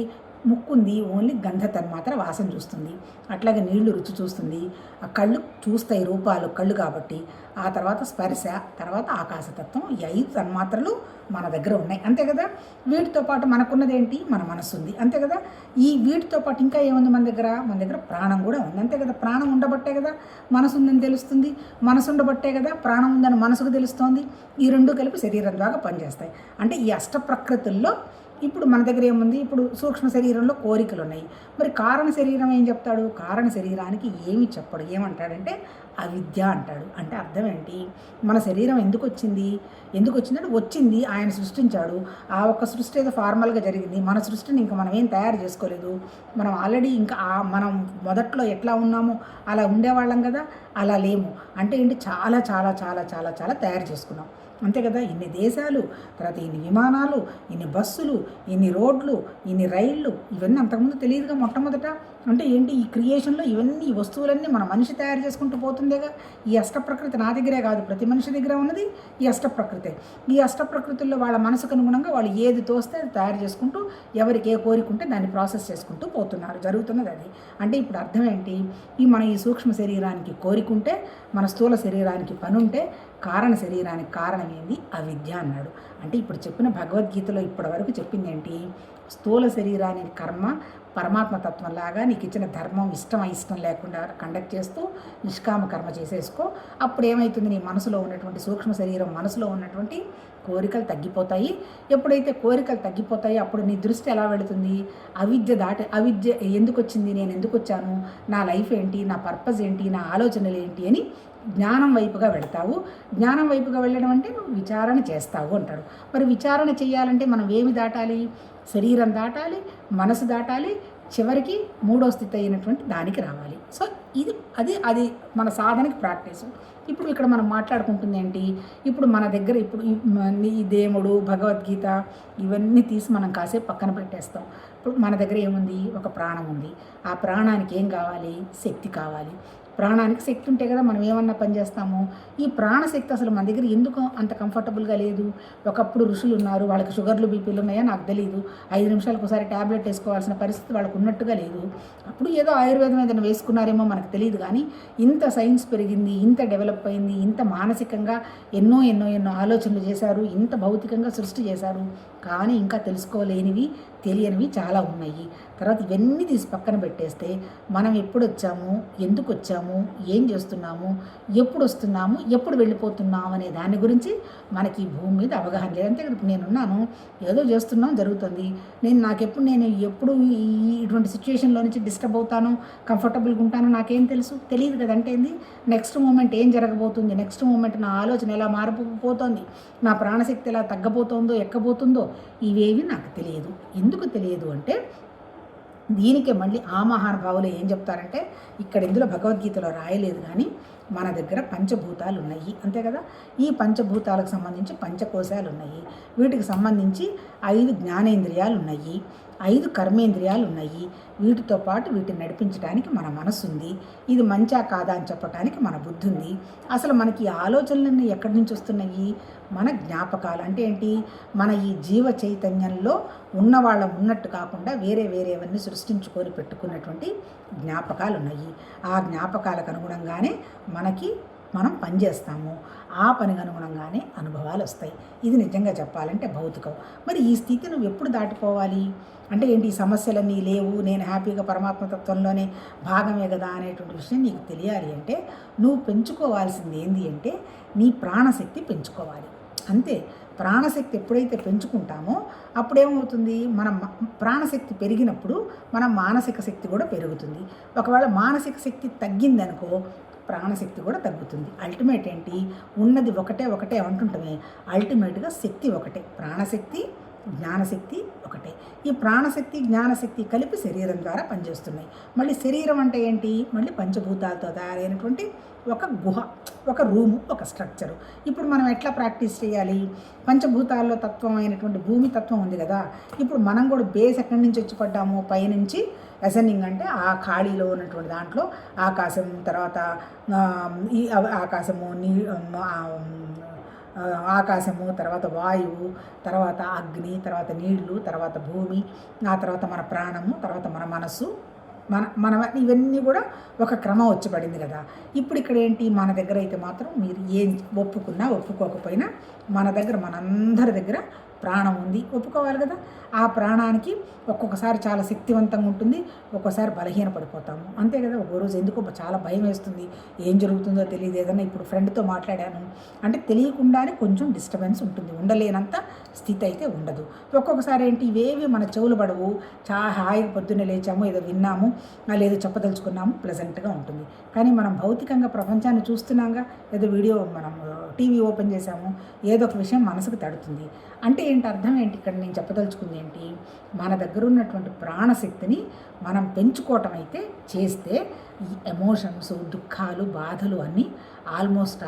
[SPEAKER 1] ముక్కుంది ఓన్లీ గంధ తన్మాత్ర వాసన చూస్తుంది, అట్లాగే నీళ్లు రుచి చూస్తుంది, ఆ కళ్ళు చూస్తాయి రూపాలు, కళ్ళు కాబట్టి. ఆ తర్వాత స్పర్శ, తర్వాత ఆకాశతత్వం. ఈ 5 తన్మాత్రలు మన దగ్గర ఉన్నాయి, అంతే కదా. వీటితో పాటు మనకున్నది ఏంటి? మన మనస్సు ఉంది, అంతే కదా. ఈ వీటితో పాటు ఇంకా ఏముంది మన దగ్గర? మన దగ్గర ప్రాణం కూడా ఉంది, అంతే కదా. ప్రాణం ఉండబట్టే కదా మనసు ఉందని తెలుస్తుంది, మనసు ఉండబట్టే కదా ప్రాణం ఉందని మనసుకు తెలుస్తోంది. ఈ రెండు కలిపి శరీరం ద్వారా పనిచేస్తాయి. అంటే ఈ అష్ట ప్రకృతుల్లో ఇప్పుడు మన దగ్గర ఏముంది? ఇప్పుడు సూక్ష్మ శరీరంలో కోరికలు ఉన్నాయి. మరి కారణ శరీరం ఏం చెప్తాడు? కారణ శరీరానికి ఏమి చెప్పడు. ఏమంటాడంటే అవిద్య అంటాడు. అంటే అర్థం ఏంటి? మన శరీరం ఎందుకు వచ్చింది? ఎందుకు వచ్చిందంటే వచ్చింది, ఆయన సృష్టించాడు. ఆ ఒక్క సృష్టి ఏదో ఫార్మల్గా జరిగింది. మన సృష్టిని ఇంకా మనం ఏం తయారు చేసుకోలేదు. మనం ఆల్రెడీ ఇంకా మనం మొదట్లో ఎట్లా ఉన్నామో అలా ఉండేవాళ్ళం కదా, అలా లేము. అంటే ఏంటి? చాలా చాలా చాలా చాలా చాలా తయారు చేసుకున్నాం, అంతే కదా. ఇన్ని దేశాలు, తర్వాత ఇన్ని విమానాలు, ఇన్ని బస్సులు, ఇన్ని రోడ్లు, ఇన్ని రైళ్ళు, ఇవన్నీ అంతకుముందు తెలియదుగా మొట్టమొదట. అంటే ఏంటి? ఈ క్రియేషన్లో ఇవన్నీ, ఈ వస్తువులన్నీ మన మనిషి తయారు చేసుకుంటూ పోతుందేగా. ఈ అష్టప్రకృతి నా దగ్గరే కాదు, ప్రతి మనిషి దగ్గర ఉన్నది ఈ అష్టప్రకృతే. ఈ అష్టప్రకృతుల్లో వాళ్ళ మనసుకు అనుగుణంగా వాళ్ళు ఏది తోస్తే అది తయారు చేసుకుంటూ, ఎవరికి ఏ కోరిక ఉంటే దాన్ని ప్రాసెస్ చేసుకుంటూ పోతున్నారు, జరుగుతున్నది అది. అంటే ఇప్పుడు అర్థం ఏంటి? ఈ సూక్ష్మ శరీరానికి కోరిక ఉంటే, మన స్థూల శరీరానికి పని ఉంటే, కారణ శరీరానికి కారణం ఏంది? అవిద్య అన్నాడు. అంటే ఇప్పుడు చెప్పిన భగవద్గీతలో ఇప్పటి వరకు చెప్పింది ఏంటి? స్థూల శరీరానికి కర్మ పరమాత్మతత్వంలాగా నీకు ఇచ్చిన ధర్మం ఇష్టం అయిష్టం లేకుండా కండక్ట్ చేస్తూ నిష్కామ కర్మ చేసేసుకో. అప్పుడు ఏమవుతుంది? నీ మనసులో ఉన్నటువంటి సూక్ష్మ శరీరం, మనసులో ఉన్నటువంటి కోరికలు తగ్గిపోతాయి. ఎప్పుడైతే కోరికలు తగ్గిపోతాయో అప్పుడు నీ దృష్టి ఎలా వెళుతుంది? అవిద్య ఎందుకు వచ్చింది, నేను ఎందుకు వచ్చాను, నా లైఫ్ ఏంటి, నా పర్పస్ ఏంటి, నా ఆలోచనలు ఏంటి అని జ్ఞానం వైపుగా వెళతావు. జ్ఞానం వైపుగా వెళ్ళడం అంటే నువ్వు విచారణ చేస్తావు అంటాడు. మరి విచారణ చేయాలంటే మనం ఏమి దాటాలి? శరీరం దాటాలి, మనసు దాటాలి, చివరికి 3వ స్థితి అయినటువంటి దానికి రావాలి. సో అది మన సాధనకి ప్రాక్టీస్. ఇప్పుడు ఇక్కడ మనం మాట్లాడుకుంటుంది ఏంటి? ఇప్పుడు మన దగ్గర ఈ దేవుడు, భగవద్గీత ఇవన్నీ తీసి మనం కాసేపు పక్కన పెట్టేస్తాం. ఇప్పుడు మన దగ్గర ఏముంది? ఒక ప్రాణం ఉంది. ఆ ప్రాణానికి ఏం కావాలి? శక్తి కావాలి. ప్రాణానికి శక్తి ఉంటే కదా మనం ఏమన్నా పని చేస్తాము. ఈ ప్రాణశక్తి అసలు మన దగ్గర ఎందుకు అంత కంఫర్టబుల్గా లేదు? ఒకప్పుడు ఋషులు ఉన్నారు, వాళ్ళకి షుగర్లు, బీపీలు ఉన్నాయో నాకు తెలియదు. 5 నిమిషాలకు ఒకసారి ట్యాబ్లెట్ వేసుకోవాల్సిన పరిస్థితి వాళ్ళకు ఉన్నట్టుగా లేదు. అప్పుడు ఏదో ఆయుర్వేదం ఏదైనా వేసుకున్నారేమో మనకు తెలియదు. కానీ ఇంత సైన్స్ పెరిగింది, ఇంత డెవలప్ అయింది, ఇంత మానసికంగా ఎన్నో ఎన్నో ఎన్నో ఆలోచనలు చేశారు, ఇంత భౌతికంగా సృష్టి చేశారు. కానీ ఇంకా తెలుసుకోలేనివి, తెలియనివి చాలా ఉన్నాయి. తర్వాత ఇవన్నీ తీసి పక్కన పెట్టేస్తే మనం ఎప్పుడు వచ్చాము, ఎందుకు వచ్చాము, ఏం చేస్తున్నాము, ఎప్పుడు వస్తున్నాము, ఎప్పుడు వెళ్ళిపోతున్నాము అనే దాని గురించి మనకి ఈ భూమి మీద అవగాహన లేదు. అంతే కదా. నేనున్నాను, ఏదో చేస్తున్నాం, జరుగుతుంది. నేను ఎప్పుడు ఇటువంటి సిచ్యువేషన్లో నుంచి డిస్టర్బ్ అవుతాను, కంఫర్టబుల్గా ఉంటాను నాకేం తెలుసు? తెలియదు కదా. అంటే ఏంది? నెక్స్ట్ మూమెంట్ ఏం జరగబోతుంది, నెక్స్ట్ మూమెంట్ నా ఆలోచన ఎలా మారిపోతుంది, నా ప్రాణశక్తి ఎలా తగ్గబోతుందో, ఎక్కబోతుందో, ఇవేవి నాకు తెలియదు. ఎందుకు తెలియదు అంటే దీనికే మళ్ళీ ఆ మహానుభావులు ఏం చెప్తారంటే, ఇక్కడ ఇందులో భగవద్గీతలో రాయలేదు కానీ మన దగ్గర పంచభూతాలు ఉన్నాయి, అంతే కదా. ఈ పంచభూతాలకు సంబంధించి పంచకోశాలు ఉన్నాయి. వీటికి సంబంధించి 5 జ్ఞానేంద్రియాలు ఉన్నాయి, 5 కర్మేంద్రియాలు ఉన్నాయి. వీటితో పాటు వీటిని నడిపించడానికి మన మనసు ఉంది. ఇది మంచా కాదా అని చెప్పడానికి మన బుద్ధి ఉంది. అసలు మనకి ఈ ఆలోచనలన్నీ ఎక్కడి నుంచి వస్తున్నాయి? మన జ్ఞాపకాలు. అంటే ఏంటి? మన ఈ జీవ చైతన్యంలో ఉన్నవాళ్ళం ఉన్నట్టు కాకుండా వేరేవన్నీ సృష్టించుకొని పెట్టుకున్నటువంటి జ్ఞాపకాలు ఉన్నాయి. ఆ జ్ఞాపకాలకు అనుగుణంగానే మనం పనిచేస్తాము. ఆ పనికి అనుగుణంగానే అనుభవాలు వస్తాయి. ఇది నిజంగా చెప్పాలంటే భౌతికం. మరి ఈ స్థితి నువ్వు ఎప్పుడు దాటిపోవాలి? అంటే ఏంటి? ఈ సమస్యలన్నీ లేవు, నేను హ్యాపీగా పరమాత్మతత్వంలోనే భాగమే కదా అనేటువంటి విషయం నీకు తెలియాలి అంటే నువ్వు పెంచుకోవాల్సింది ఏంటి అంటే నీ ప్రాణశక్తి పెంచుకోవాలి, అంతే. ప్రాణశక్తి ఎప్పుడైతే పెంచుకుంటామో అప్పుడేమవుతుంది? మనం ప్రాణశక్తి పెరిగినప్పుడు మన మానసిక శక్తి కూడా పెరుగుతుంది. ఒకవేళ మానసిక శక్తి తగ్గిందనుకో ప్రాణశక్తి కూడా తగ్గుతుంది. అల్టిమేట్ ఏంటి? ఉన్నది ఒకటే అంటుంటమే, అల్టిమేట్గా శక్తి ఒకటే, ప్రాణశక్తి జ్ఞానశక్తి ఒకటే. ఈ ప్రాణశక్తి జ్ఞానశక్తి కలిపి శరీరం ద్వారా పనిచేస్తున్నాయి. మళ్ళీ శరీరం అంటే ఏంటి? మళ్ళీ పంచభూతాలతో తయారైనటువంటి ఒక గుహ, ఒక రూము, ఒక స్ట్రక్చరు. ఇప్పుడు మనం ఎట్లా ప్రాక్టీస్ చేయాలి? పంచభూతాల్లో తత్వం అయినటువంటి భూమి తత్వం ఉంది కదా, ఇప్పుడు మనం కూడా బేస్ ఎక్కడి నుంచి వచ్చి పడ్డాము? పైనుంచి అసెండింగ్ అంటే ఆ ఖాళీలో ఉన్నటువంటి దాంట్లో ఆకాశం, తర్వాత ఈ ఆకాశము, ఆకాశము, తర్వాత వాయువు, తర్వాత అగ్ని, తర్వాత నీళ్లు, తర్వాత భూమి, ఆ తర్వాత మన ప్రాణము, తర్వాత మన మనస్సు, మన ఇవన్నీ కూడా ఒక క్రమం వచ్చి పడింది కదా. ఇప్పుడు ఇక్కడ ఏంటి? మన దగ్గర అయితే మాత్రం మీరు ఏం ఒప్పుకున్నా ఒప్పుకోకపోయినా మన దగ్గర, మనందరి దగ్గర ప్రాణం ఉంది, ఒప్పుకోవాలి కదా. ఆ ప్రాణానికి ఒక్కొక్కసారి చాలా శక్తివంతంగా ఉంటుంది, ఒక్కోసారి బలహీన పడిపోతాము, అంతే కదా. ఒక రోజు ఎందుకో చాలా భయం వేస్తుంది, ఏం జరుగుతుందో తెలియదు. ఏదన్నా ఇప్పుడు ఫ్రెండ్తో మాట్లాడాను అంటే తెలియకుండానే కొంచెం డిస్టర్బెన్స్ ఉంటుంది, ఉండలేనంత స్థితి అయితే ఉండదు. ఒక్కొక్కసారి ఏంటి? ఇవేవి మన చెవులు పడవు, చాలా హాయిగా పొద్దున్నే లేచాము, ఏదో విన్నాము, లేదో చెప్పదలుచుకున్నాము, ప్లెజెంట్గా ఉంటుంది. కానీ మనం భౌతికంగా ప్రపంచాన్ని చూస్తున్నాగా, ఏదో వీడియో మనం టీవీ ఓపెన్ చేసాము, ఏదో ఒక విషయం మనసుకు తడుతుంది. అంటే ఏంటి? అర్థం ఏంటి? ఇక్కడ నేను చెప్పదలుచుకుంది ఏంటి? మన దగ్గర ఉన్నటువంటి ప్రాణశక్తిని మనం పెంచుకోవటం అయితే చేస్తే ఈ ఎమోషన్స్, దుఃఖాలు, బాధలు అన్నీ ఆల్మోస్ట్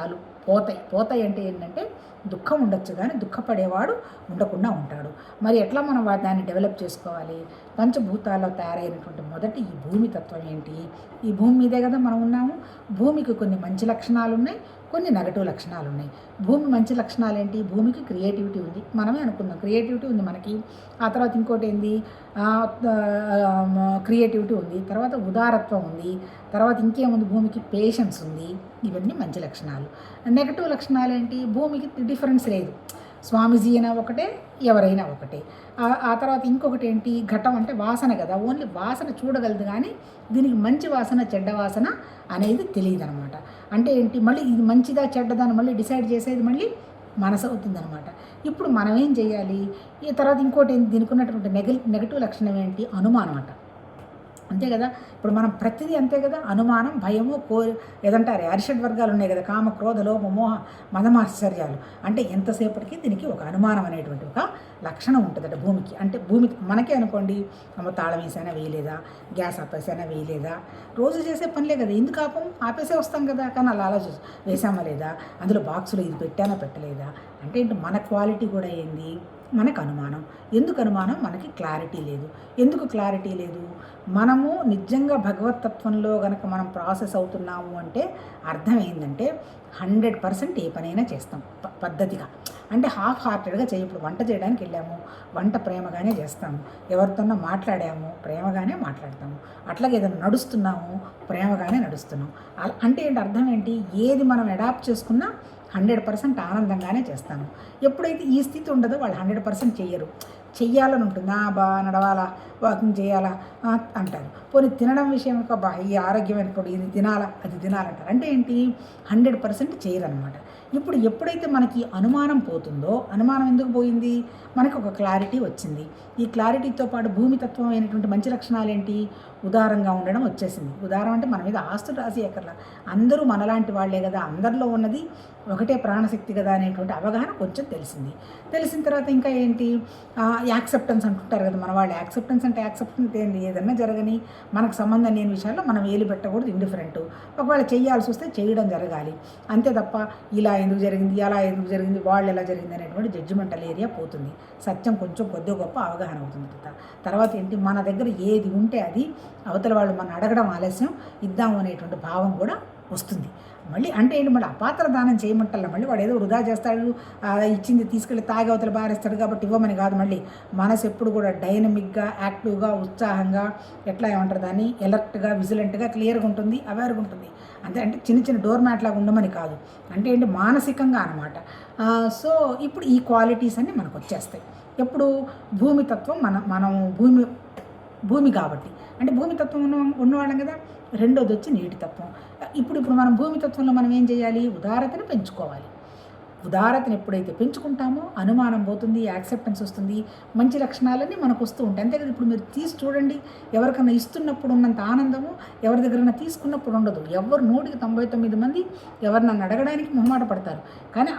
[SPEAKER 1] పోతాయి అంటే ఏంటంటే దుఃఖం ఉండొచ్చు కానీ దుఃఖపడేవాడు ఉండకుండా ఉంటాడు. మరి ఎట్లా మనం దాన్ని డెవలప్ చేసుకోవాలి? పంచభూతాల్లో తయారైనటువంటి మొదటి ఈ భూమి తత్వం ఏంటి? ఈ భూమి మీదే కదా మనం ఉన్నాము. భూమికి కొన్ని మంచి లక్షణాలు ఉన్నాయి, కొన్ని నెగటివ్ లక్షణాలు ఉన్నాయి. భూమి మంచి లక్షణాలు ఏంటి? భూమికి క్రియేటివిటీ ఉంది, మనమే అనుకుందాం క్రియేటివిటీ ఉంది మనకి. ఆ తర్వాత ఇంకోటి ఏంది? క్రియేటివిటీ ఉంది, తర్వాత ఉదారత్వం ఉంది, తర్వాత ఇంకేముంది? భూమికి పేషెన్స్ ఉంది. ఇవన్నీ మంచి లక్షణాలు. నెగటివ్ లక్షణాలు ఏంటి? భూమికి డిఫరెన్స్ లేదు, స్వామీజీ అయినా ఒకటే, ఎవరైనా ఒకటే. ఆ తర్వాత ఇంకొకటి ఏంటి? ఘటం అంటే వాసన కదా, ఓన్లీ వాసన చూడగలదు కానీ దీనికి మంచి వాసన, చెడ్డ వాసన అనేది తెలియదు అనమాట. అంటే ఏంటి? మళ్ళీ ఇది మంచిదా చెడ్డదాన్ని మళ్ళీ డిసైడ్ చేసేది మళ్ళీ మనసు అవుతుందనమాట. ఇప్పుడు మనం ఏం చేయాలి? ఈ తర్వాత ఇంకోటి ఏంటి? దీనికి ఉన్నటువంటి నెగటివ్ లక్షణం ఏంటి? అనుమానం అంట, అంతే కదా. ఇప్పుడు మనం ప్రతిదీ అంతే కదా, అనుమానం, భయము, ఏదంటారు అరిషడ్ వర్గాలు ఉన్నాయి కదా, కామ, క్రోధ, లోభ, మోహ, మదమాశ్చర్యాలు. అంటే ఎంతసేపటికి దీనికి ఒక అనుమానం అనేటువంటి ఒక లక్షణం ఉంటుందట భూమికి. అంటే భూమి మనకే అనుకోండి, తాళం వేసైనా వేయలేదా, గ్యాస్ ఆపేసైనా వేయలేదా, రోజు చేసే పనిలే కదా, ఎందుకు ఆపేసే వస్తాం కదా. కానీ అలా వేసామా లేదా, అందులో బాక్సులో ఇది పెట్టానా పెట్టలేదా అంటే ఏంటి? మన క్వాలిటీ కూడా ఏంది? మనకు అనుమానం. ఎందుకు అనుమానం? మనకి క్లారిటీ లేదు. ఎందుకు క్లారిటీ లేదు? మనము నిజంగా భగవతత్వంలో కనుక మనం ప్రాసెస్ అవుతున్నాము అంటే అర్థం ఏంటంటే 100% ఏ పనైనా చేస్తాం పద్ధతిగా. అంటే హాఫ్ హార్టెడ్గా ఇప్పుడు వంట చేయడానికి వెళ్ళాము, వంట ప్రేమగానే చేస్తాము. ఎవరితోనో మాట్లాడాము, ప్రేమగానే మాట్లాడతాము. అట్లాగే ఏదైనా నడుస్తున్నాము, ప్రేమగానే నడుస్తున్నాం. అంటే ఏంటి? అర్థం ఏంటి? ఏది మనం అడాప్ట్ చేసుకున్నా 100% ఆనందంగానే చేస్తాను. ఎప్పుడైతే ఈ స్థితి ఉండదో వాళ్ళు 100% చెయ్యరు. చెయ్యాలని ఉంటుంది, నడవాలా, వాకింగ్ చేయాలా అంటారు. పోనీ తినడం విషయం ఈ ఆరోగ్యమైన పొడి ఇది తినాలా, అది తినాలంటారు. అంటే ఏంటి? 100% చేయరనమాట. ఇప్పుడు ఎప్పుడైతే మనకి అనుమానం పోతుందో, అనుమానం ఎందుకు పోయింది? మనకు ఒక క్లారిటీ వచ్చింది. ఈ క్లారిటీతో పాటు భూమితత్వం అయినటువంటి మంచి లక్షణాలు ఏంటి? ఉదారంగా ఉండడం వచ్చేసింది. ఉదారం అంటే మన మీద ఆస్తులు రాసి ఎక్కర్లా, అందరూ మనలాంటి వాళ్ళే కదా, అందరిలో ఉన్నది ఒకటే ప్రాణశక్తి కదా అనేటువంటి అవగాహన కొంచెం తెలిసిన తర్వాత ఇంకా ఏంటి? యాక్సెప్టెన్స్ అంటుంటారు కదా మన వాళ్ళు. యాక్సెప్టెన్స్ ఏంటి? ఏదన్నా జరగని మనకు సంబంధం లేని విషయాల్లో మనం వేలు పెట్టకూడదు, ఇండిఫరెంట్. ఒకవేళ చేయాల్సి వస్తే చేయడం జరగాలి, అంతే తప్ప ఇలా ఎందుకు జరిగింది, అలా ఎందుకు జరిగింది, వాళ్ళు ఎలా జరిగింది అనేటువంటి జడ్జిమెంటల్ ఏరియా పోతుంది. సత్యం కొంచెం కొద్దిగా గొప్ప అవగాహన అవుతుంది. తర్వాత ఏంటి? మన దగ్గర ఏది ఉంటే అది అవతల వాళ్ళు మనం అడగడం ఆలస్యం, ఇద్దాము అనేటువంటి భావం కూడా వస్తుంది. మళ్ళీ అంటే ఏంటి? మళ్ళీ అపాత్ర దానం చేయమంటల్లా మళ్ళీ వాడు ఏదో వృధా చేస్తాడు, ఇచ్చింది తీసుకెళ్ళి తాగి అవతల బారేస్తాడు కాబట్టి ఇవ్వమని కాదు. మళ్ళీ మనసు ఎప్పుడు కూడా డైనమిక్గా, యాక్టివ్గా, ఉత్సాహంగా, ఎట్లా ఏమంటారు దాన్ని, ఎలర్ట్గా, విజిలెంట్గా, క్లియర్గా ఉంటుంది, అవేర్గా ఉంటుంది. అంతే. అంటే చిన్న డోర్ మ్యాట్ లాగా ఉండమని కాదు, అంటే ఏంటి? మానసికంగా అనమాట. సో ఇప్పుడు ఈ క్వాలిటీస్ అన్నీ మనకు వచ్చేస్తాయి. ఎప్పుడు? భూమితత్వం మనం భూమి కాబట్టి, అంటే భూమితత్వం ఉన్నవాళ్ళం కదా. రెండోది వచ్చి నీటి తత్వం. ఇప్పుడు మనం భూమితత్వంలో మనం ఏం చేయాలి? ఉదారతను పెంచుకోవాలి. ఉదారతను ఎప్పుడైతే పెంచుకుంటామో అనుమానం పోతుంది, యాక్సెప్టెన్స్ వస్తుంది, మంచి లక్షణాలన్నీ మనకు వస్తూ ఉంటాయి. అంతే కదా, ఇప్పుడు మీరు తీసి చూడండి, ఎవరికన్నా ఇస్తున్నప్పుడు ఉన్నంత ఆనందము ఎవరి దగ్గరైనా తీసుకున్నప్పుడు ఉండదు. ఎవరు 199 మంది ఎవరు నన్ను అడగడానికి మొహమాట పడతారు, కానీ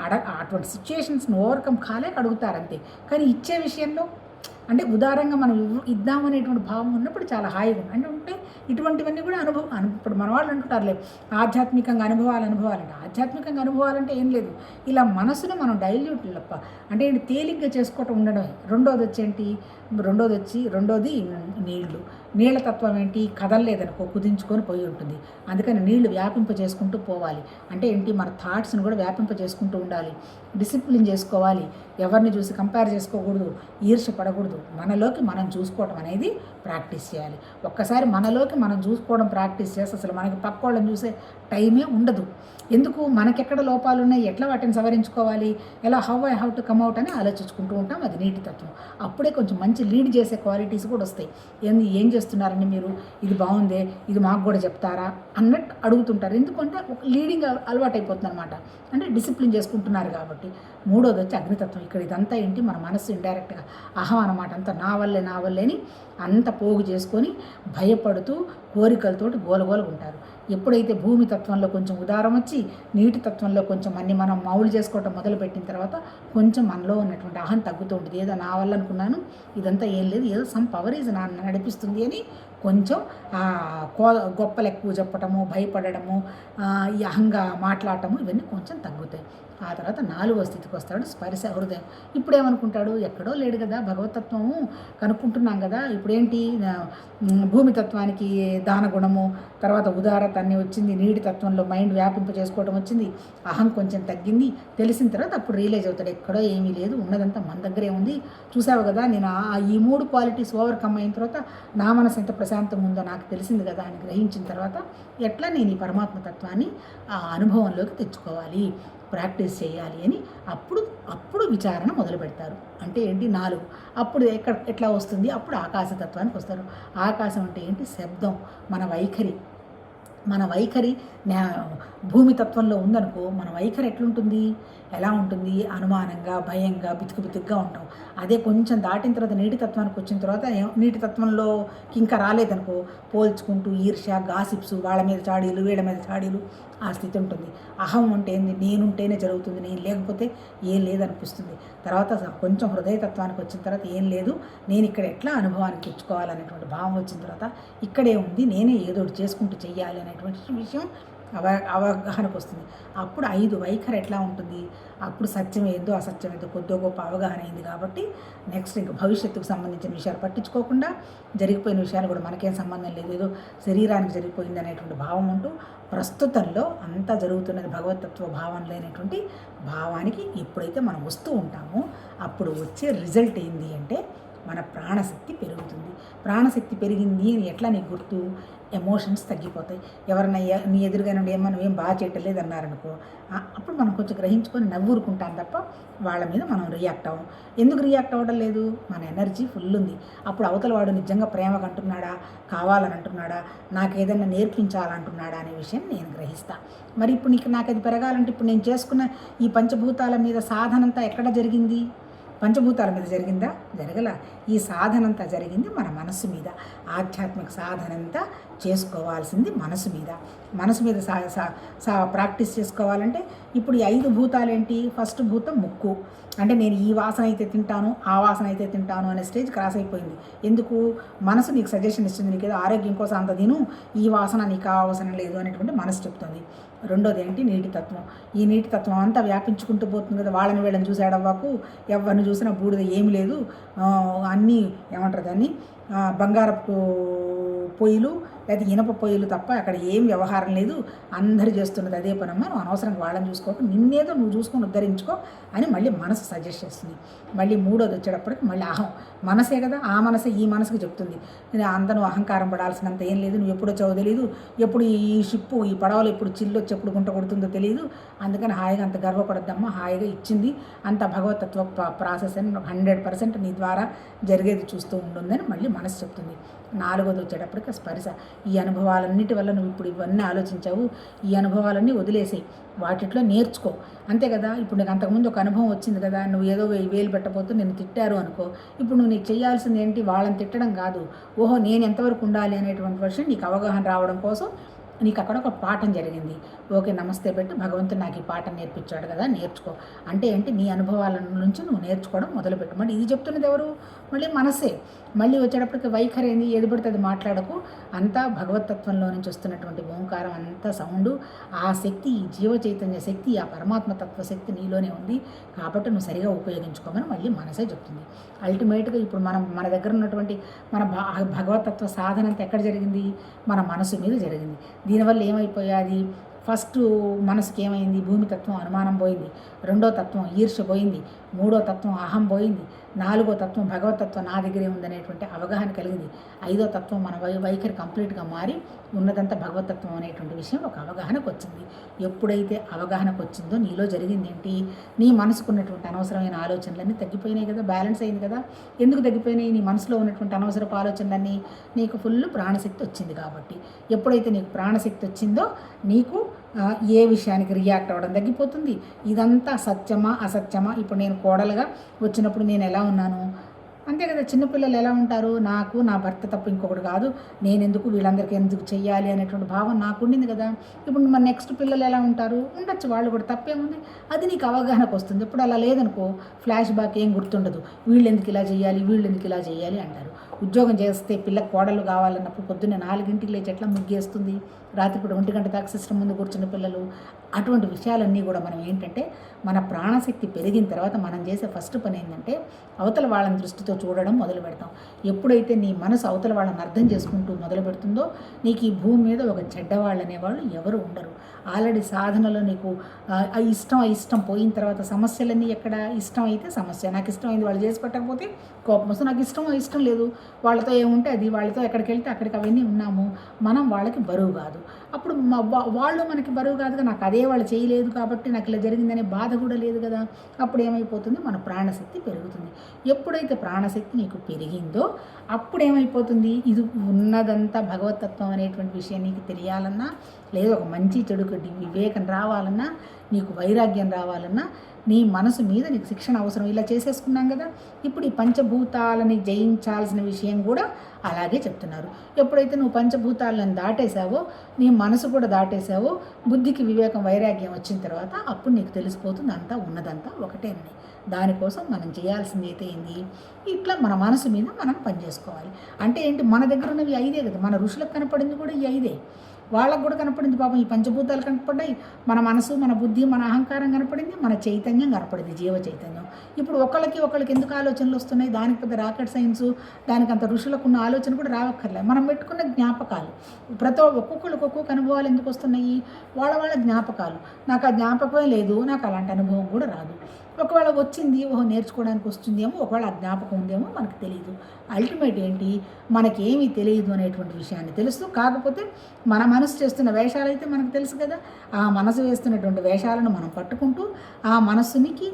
[SPEAKER 1] అటువంటి సిచ్యుయేషన్స్ని ఓవర్కమ్ కాలేక అడుగుతారు అంతే. కానీ ఇచ్చే విషయంలో అంటే ఉదారంగా మనం ఇద్దామనేటువంటి భావం ఉన్నప్పుడు చాలా హాయిగా అంటే ఇటువంటివన్నీ కూడా ఇప్పుడు మన వాళ్ళు అంటుంటారులే ఆధ్యాత్మికంగా అనుభవాలంటే ఆధ్యాత్మికంగా అనుభవాలంటే ఏం లేదు, ఇలా మనసును మనం డైల్యూట్ అంటే తేలిగ్గా చేసుకోవటం ఉండడమే. రెండోది నీళ్ళ తత్వం ఏంటి, కదలలేదనుకో కుదించుకొని పోయి ఉంటుంది. అందుకని నీళ్లు వ్యాపింప చేసుకుంటూ పోవాలి. అంటే ఏంటి, మన థాట్స్ని కూడా వ్యాపింప చేసుకుంటూ ఉండాలి, డిసిప్లిన్ చేసుకోవాలి, ఎవరిని చూసి కంపేర్ చేసుకోకూడదు, ఈర్ష్య పడకూడదు, మనలోకి మనం చూసుకోవడం అనేది ప్రాక్టీస్ చేయాలి. ఒక్కసారి మనలోకి మనం చూసుకోవడం ప్రాక్టీస్ చేస్తే అసలు మనకి పక్క వాళ్ళని చూసే టైమే ఉండదు. ఎందుకు, మనకెక్కడ లోపాలు ఉన్నాయి, ఎట్లా వాటిని సవరించుకోవాలి, ఎలా how I have to come out అని ఆలోచించుకుంటూ ఉంటాం. అది నీటి తత్వం. అప్పుడే కొంచెం మంచి లీడ్ చేసే క్వాలిటీస్ కూడా వస్తాయి. ఏం చేస్తున్నారండి మీరు, ఇది బాగుందే, ఇది మాకు కూడా చెప్తారా అన్నట్టు అడుగుతుంటారు. ఎందుకంటే ఒక లీడింగ్ అలవాటు అయిపోతుంది అనమాట, అంటే డిసిప్లిన్ చేసుకుంటున్నారు కాబట్టి. మూడోది వచ్చి అగ్నితత్వం. ఇక్కడ ఇదంతా ఏంటి, మన మనస్సు ఇండైరెక్ట్గా అహం అనమాట, అంతా నా వల్లే అని అంత పోగు చేసుకొని భయపడుతూ కోరికలతోటి గోలగోలుగా ఉంటారు. ఎప్పుడైతే భూమి తత్వంలో కొంచెం ఉదారం వచ్చి నీటి తత్వంలో కొంచెం అన్ని మనం మౌలు చేసుకోవటం మొదలుపెట్టిన తర్వాత కొంచెం మనలో ఉన్నటువంటి అహం తగ్గుతూ ఉంటుంది. ఏదో నా వల్ల అనుకున్నాను, ఇదంతా ఏం లేదు, ఏదో సమ్ పవర్ ఈజ్ నడిపిస్తుంది అని కొంచెం గొప్పలు ఎక్కువ చెప్పటము, భయపడము, ఈ అహంగా మాట్లాడటము ఇవన్నీ కొంచెం తగ్గుతాయి. ఆ తర్వాత 4వ స్థితికి వస్తాడు, స్పర్శ హృదయం. ఇప్పుడు ఏమనుకుంటాడు, ఎక్కడో లేడు కదా, భగవతత్వము కనుక్కుంటున్నాం కదా, ఇప్పుడేంటి భూమి తత్వానికి దానగుణము, తర్వాత ఉదారత అన్నీ వచ్చింది, నీటి తత్వంలో మైండ్ వ్యాపింప చేసుకోవడం వచ్చింది, అహం కొంచెం తగ్గింది, తెలిసిన తర్వాత అప్పుడు రియలైజ్ అవుతాడు, ఎక్కడో ఏమీ లేదు, ఉన్నదంతా మన దగ్గరే ఉంది. చూసావు కదా, నేను ఈ 3 క్వాలిటీస్ ఓవర్కమ్ అయిన తర్వాత నా మనసు ఎంత ప్రశాంతంగా ఉందో నాకు తెలిసింది కదా అని గ్రహించిన తర్వాత ఎట్లా నేను ఈ పరమాత్మ తత్వాన్ని ఆ అనుభవంలోకి తెచ్చుకోవాలి, ప్రాక్టీస్ చేయాలి అని అప్పుడు విచారణ మొదలు పెడతారు. అంటే ఏంటి, 4. అప్పుడు ఎట్లా వస్తుంది, అప్పుడు ఆకాశతత్వానికి వస్తారు. ఆకాశం అంటే ఏంటి, శబ్దం. మన వైఖరి భూమి తత్వంలో ఉందనుకో, మన వైఖరి ఎట్లుంటుంది, ఎలా ఉంటుంది, అనుమానంగా, భయంగా, బితుకుగా ఉంటాం. అదే కొంచెం దాటిన తర్వాత నీటి తత్వానికి వచ్చిన తర్వాత నీటి తత్వంలోకి ఇంకా రాలేదనుకో, పోల్చుకుంటూ ఈర్ష్య, గాసిప్స్, వాళ్ళ మీద చాడీలు, వీళ్ళ మీద చాడీలు, ఆ స్థితి ఉంటుంది. అహం అంటే ఏంది, నేనుంటేనే జరుగుతుంది, నేను లేకపోతే ఏం లేదనిపిస్తుంది. తర్వాత కొంచెం హృదయతత్వానికి వచ్చిన తర్వాత ఏం లేదు, నేను ఇక్కడ ఎట్లా అనుభవానికి తెచ్చుకోవాలనేటువంటి భావం వచ్చిన తర్వాత ఇక్కడే ఉంది, నేనే ఏదో చేసుకుంటూ చెయ్యాలి అనేటువంటి విషయం అవగాహనకు వస్తుంది. అప్పుడు 5 వైఖరి ఎట్లా ఉంటుంది, అప్పుడు సత్యం ఏందో అసత్యం ఏందో కొద్దో గొప్ప అవగాహన అయింది కాబట్టి నెక్స్ట్ ఇంకా భవిష్యత్తుకు సంబంధించిన విషయాలు పట్టించుకోకుండా, జరిగిపోయిన విషయాలు కూడా మనకేం సంబంధం లేదు, ఏదో శరీరానికి జరిగిపోయింది అనేటువంటి భావం ఉంటూ ప్రస్తుతంలో అంతా జరుగుతున్నది భగవతత్వ భావం లేనటువంటి భావానికి ఎప్పుడైతే మనం వస్తూ ఉంటామో అప్పుడు వచ్చే రిజల్ట్ ఏంది అంటే మన ప్రాణశక్తి పెరుగుతుంది. ప్రాణశక్తి పెరిగింది అని ఎట్లా నీకు గుర్తు, ఎమోషన్స్ తగ్గిపోతాయి. ఎవరన్నా నీ ఎదురుగా నుండి నువ్వేం బాగా చేయట్లేదు అన్నారనుకో, అప్పుడు మనం కొంచెం గ్రహించుకొని నవ్వురుకుంటాం తప్ప వాళ్ళ మీద మనం రియాక్ట్ అవ్వం. ఎందుకు రియాక్ట్ అవ్వడం లేదు, మన ఎనర్జీ ఫుల్ ఉంది. అప్పుడు అవతల వాడు నిజంగా ప్రేమగా అంటున్నాడా, కావాలని అంటున్నాడా, నాకు ఏదైనా నేర్పించాలంటున్నాడా అనే విషయం నేను గ్రహిస్తా. మరి ఇప్పుడు నాకు అది పెరగాలంటే ఇప్పుడు నేను చేసుకున్న ఈ పంచభూతాల మీద సాధనంతా ఎక్కడ జరిగింది, పంచభూతాల మీద జరిగిందా, జరగల. ఈ సాధనంతా జరిగింది మన మనసు మీద. ఆధ్యాత్మిక సాధనంతా చేసుకోవాల్సింది మనసు మీద ప్రాక్టీస్ చేసుకోవాలంటే ఇప్పుడు ఈ 5 భూతాలు ఏంటి, ఫస్ట్ భూతం ముక్కు. అంటే నేను ఈ వాసన అయితే తింటాను, ఆ వాసన అయితే తింటాను అనే స్టేజ్ క్రాస్ అయిపోయింది. ఎందుకు, మనసు నీకు సజెషన్ ఇస్తుంది, నీకు ఏదో ఆరోగ్యం కోసం అంత తిను, ఈ వాసన నీకు అవసరం లేదు అనేటువంటి మనసు చెప్తుంది. రెండోది ఏంటి, నీటి తత్వం. ఈ నీటి తత్వం అంతా వ్యాపించుకుంటూ పోతుంది కదా, వాళ్ళని వీళ్ళని చూసాడవ్వకు, ఎవరిని చూసినా బూడిద ఏమి లేదు, అన్నీ ఏమంటారు దాన్ని, బంగారపు పొయ్యిలు లేదా ఇనప పొయ్యిలు తప్ప అక్కడ ఏం వ్యవహారం లేదు, అందరు చేస్తున్నది అదే పనమ్మా, నువ్వు అనవసరంగా వాళ్ళని చూసుకోవటం, నిన్నేదో నువ్వు చూసుకొని ఉద్ధరించుకో అని మళ్ళీ మనసు సజెస్ట్ చేస్తుంది. మళ్ళీ మూడోది వచ్చేటప్పటికి మళ్ళీ అహం, మనసే కదా, ఆ మనసే ఈ మనసుకు చెప్తుంది, అందరూ అహంకారం పడాల్సినంత ఏం లేదు, నువ్వు ఎప్పుడు వచ్చావో తెలియదు, ఎప్పుడు ఈ షిప్పు ఈ పడవలు ఎప్పుడు చిల్లు వచ్చి ఎప్పుడు గుంట కొడుతుందో తెలియదు, అందుకని హాయిగా అంత గర్వపడద్దమ్మా, హాయిగా ఇచ్చింది అంత భగవతత్వ ప్రాసెస్ అని 100% నీ ద్వారా జరిగేది చూస్తూ ఉంటుందని మళ్ళీ మనసు చెప్తుంది. నాలుగోది వచ్చేటప్పటికి స్పర్శ, ఈ అనుభవాలన్నిటి వల్ల నువ్వు ఇప్పుడు ఇవన్నీ ఆలోచించావు, ఈ అనుభవాలన్నీ వదిలేసేయి, వాటిట్లో నేర్చుకో, అంతే కదా. ఇప్పుడు నీకు అంతకుముందు ఒక అనుభవం వచ్చింది కదా, నువ్వు ఏదో 1000 పెట్టబోతూ నిన్ను తిట్టారు అనుకో, ఇప్పుడు నువ్వు నీకు చేయాల్సింది ఏంటి, వాళ్ళని తిట్టడం కాదు, ఓహో నేను ఎంతవరకు ఉండాలి అనేటువంటి విషయం నీకు అవగాహన రావడం కోసం నీకు అక్కడ ఒక పాఠం జరిగింది. ఓకే, నమస్తే పెట్టి భగవంతుడు నాకు ఈ పాఠం నేర్పించాడు కదా, నేర్చుకో. అంటే ఏంటి, నీ అనుభవాల నుంచి నువ్వు నేర్చుకోవడం మొదలుపెట్టు. మళ్ళీ ఇది చెప్తున్నది ఎవరు, మళ్ళీ మనసే. మళ్ళీ వచ్చేటప్పటికి వైఖరి ఏంది, ఏది పడితే అది మాట్లాడకు, అంతా భగవతత్వంలో నుంచి వస్తున్నటువంటి ఓంకారం, అంతా సౌండు, ఆ శక్తి, ఈ జీవ చైతన్య శక్తి, ఆ పరమాత్మ తత్వ శక్తి నీలోనే ఉంది కాబట్టి నువ్వు సరిగా ఉపయోగించుకోమని మళ్ళీ మనసే చెప్తుంది. అల్టిమేట్గా ఇప్పుడు మన దగ్గర ఉన్నటువంటి మన భగవతత్వ సాధన అంతా ఎక్కడ జరిగింది, మన మనసు మీద జరిగింది. దీనివల్ల ఏమైపోయాది, ఫస్ట్ మనసుకి ఏమైంది, భూమితత్వం అనుమానం పోయింది, రెండో తత్వం ఈర్ష్య పోయింది, మూడో తత్వం అహం పోయింది, నాలుగో తత్వం భగవతత్వం నా దగ్గరే ఉందనేటువంటి అవగాహన కలిగింది, ఐదో తత్వం మన వైఖరి కంప్లీట్గా మారి ఉన్నదంతా భగవతత్వం అనేటువంటి విషయం ఒక అవగాహనకు వచ్చింది. ఎప్పుడైతే అవగాహనకు వచ్చిందో నీలో జరిగింది ఏంటి, నీ మనసుకున్నటువంటి అనవసరమైన ఆలోచనలన్నీ తగ్గిపోయినాయి కదా, బ్యాలెన్స్ అయింది కదా. ఎందుకు తగ్గిపోయినాయి, నీ మనసులో ఉన్నటువంటి అనవసరపు ఆలోచనలన్నీ నీకు ఫుల్ ప్రాణశక్తి వచ్చింది కాబట్టి. ఎప్పుడైతే నీకు ప్రాణశక్తి వచ్చిందో నీకు ఏ విషయానికి రియాక్ట్ అవ్వడం తగ్గిపోతుంది. ఇదంతా సత్యమా అసత్యమా, ఇప్పుడు నేను కోడలుగా వచ్చినప్పుడు నేను ఎలా ఉన్నాను, అంతే కదా. చిన్నపిల్లలు ఎలా ఉంటారు, నాకు నా భర్త తప్ప ఇంకొకటి కాదు, నేను ఎందుకు వీళ్ళందరికీ ఎందుకు చెయ్యాలి అనేటువంటి భావం నాకు ఉండింది కదా. ఇప్పుడు మన నెక్స్ట్ పిల్లలు ఎలా ఉంటారు, ఉండొచ్చు, వాళ్ళు కూడా తప్పేముంది, అది నీకు అవగాహనకు వస్తుంది. ఇప్పుడు అలా లేదనుకో, ఫ్లాష్ బ్యాక్ ఏం గుర్తుండదు, వీళ్ళు ఎందుకు ఇలా చేయాలి, వీళ్ళు ఎందుకు ఇలా చేయాలి అంటారు. ఉద్యోగం చేస్తే పిల్లకి కోడలు కావాలన్నప్పుడు పొద్దున్నే 4 లేచి ఎట్లా ముగ్గేస్తుంది, రాత్రిపూట 1 గంట దాకా సిస్టమ్ ముందు కూర్చున్న పిల్లలు. అటువంటి విషయాలన్నీ కూడా మనం ఏంటంటే మన ప్రాణశక్తి పెరిగిన తర్వాత మనం చేసే ఫస్ట్ పని ఏంటంటే అవతల వాళ్ళని దృష్టితో చూడడం మొదలు పెడతాం. ఎప్పుడైతే నీ మనసు అవతల వాళ్ళని అర్థం చేసుకుంటూ మొదలు పెడుతుందో నీకు ఈ భూమి మీద ఒక చెడ్డవాళ్ళు అనేవాళ్ళు ఎవరు ఉండరు. ఆల్రెడీ సాధనలో నీకు ఇష్టం పోయిన తర్వాత సమస్యలన్నీ ఎక్కడ, ఇష్టం అయితే సమస్య, నాకు ఇష్టమైంది వాళ్ళు చేసి పెట్టకపోతే కోపం వస్తుంది, నాకు ఇష్టం లేదు, వాళ్ళతో ఏముంటే అది, వాళ్ళతో ఎక్కడికి వెళ్తే అక్కడికి అవన్నీ ఉన్నాము, మనం వాళ్ళకి బరువు కాదు. అప్పుడు వాళ్ళు మనకి బరువు కాదుగా, నాకు అదే వాళ్ళు చేయలేదు కాబట్టి నాకు ఇలా జరిగిందనే బాధ కూడా లేదు కదా. అప్పుడు ఏమైపోతుంది, మన ప్రాణశక్తి పెరుగుతుంది. ఎప్పుడైతే ప్రాణశక్తి నీకు పెరిగిందో అప్పుడు ఏమైపోతుంది, ఇది ఉన్నదంతా భగవతత్వం అనేటువంటి విషయం నీకు తెలియాలన్నా, లేదు ఒక మంచి చెడుకు వివేకం రావాలన్నా, నీకు వైరాగ్యం రావాలన్నా నీ మనసు మీద నీకు శిక్షణ అవసరం. ఇలా చేసేసుకున్నాం కదా. ఇప్పుడు ఈ పంచభూతాలని జయించాల్సిన విషయం కూడా అలాగే చెప్తున్నారు. ఎప్పుడైతే నువ్వు పంచభూతాలను దాటేశావో, నీ మనసు కూడా దాటేశావో, బుద్ధికి వివేకం వైరాగ్యం వచ్చిన తర్వాత అప్పుడు నీకు తెలిసిపోతుంది అంతా ఉన్నదంతా ఒకటే అని. దానికోసం మనం చేయాల్సింది అయితే ఏంది, ఇట్లా మన మనసు మీద మనం పనిచేసుకోవాలి. అంటే ఏంటి, మన దగ్గర ఉన్నవి 5 కదా, మన ఋషులకు కనపడింది కూడా ఈ 5. వాళ్ళకు కూడా కనపడింది పాపం, ఈ పంచభూతాలు కనపడ్డాయి, మన మనసు, మన బుద్ధి, మన అహంకారం కనపడింది, మన చైతన్యం కనపడింది, జీవ చైతన్యం. ఇప్పుడు ఒకళ్ళకి ఎందుకు ఆలోచనలు వస్తున్నాయి, దానికి పెద్ద రాకెట్ సైన్సు, దానికి అంత ఋషులకు ఉన్న ఆలోచన కూడా రావక్కర్లే. మనం పెట్టుకున్న జ్ఞాపకాలు, ఒక్కొక్కరికి ఒక్కొక్క అనుభవాలు ఎందుకు వస్తున్నాయి, వాళ్ళ జ్ఞాపకాలు. నాకు ఆ జ్ఞాపకమే లేదు, నాకు అలాంటి అనుభవం కూడా రాదు. ఒకవేళ వచ్చింది, నేర్చుకోవడానికి వస్తుందేమో, ఒకవేళ ఆ జ్ఞాపకం ఉందేమో మనకు తెలియదు. అల్టిమేట్ ఏంటి, మనకేమీ తెలియదు అనేటువంటి విషయాన్ని తెలుసు. కాకపోతే మన మనసు చేస్తున్న వేషాలు అయితే మనకు తెలుసు కదా. ఆ మనసు వేస్తున్నటువంటి వేషాలను మనం పట్టుకుంటూ ఆ మనసునికి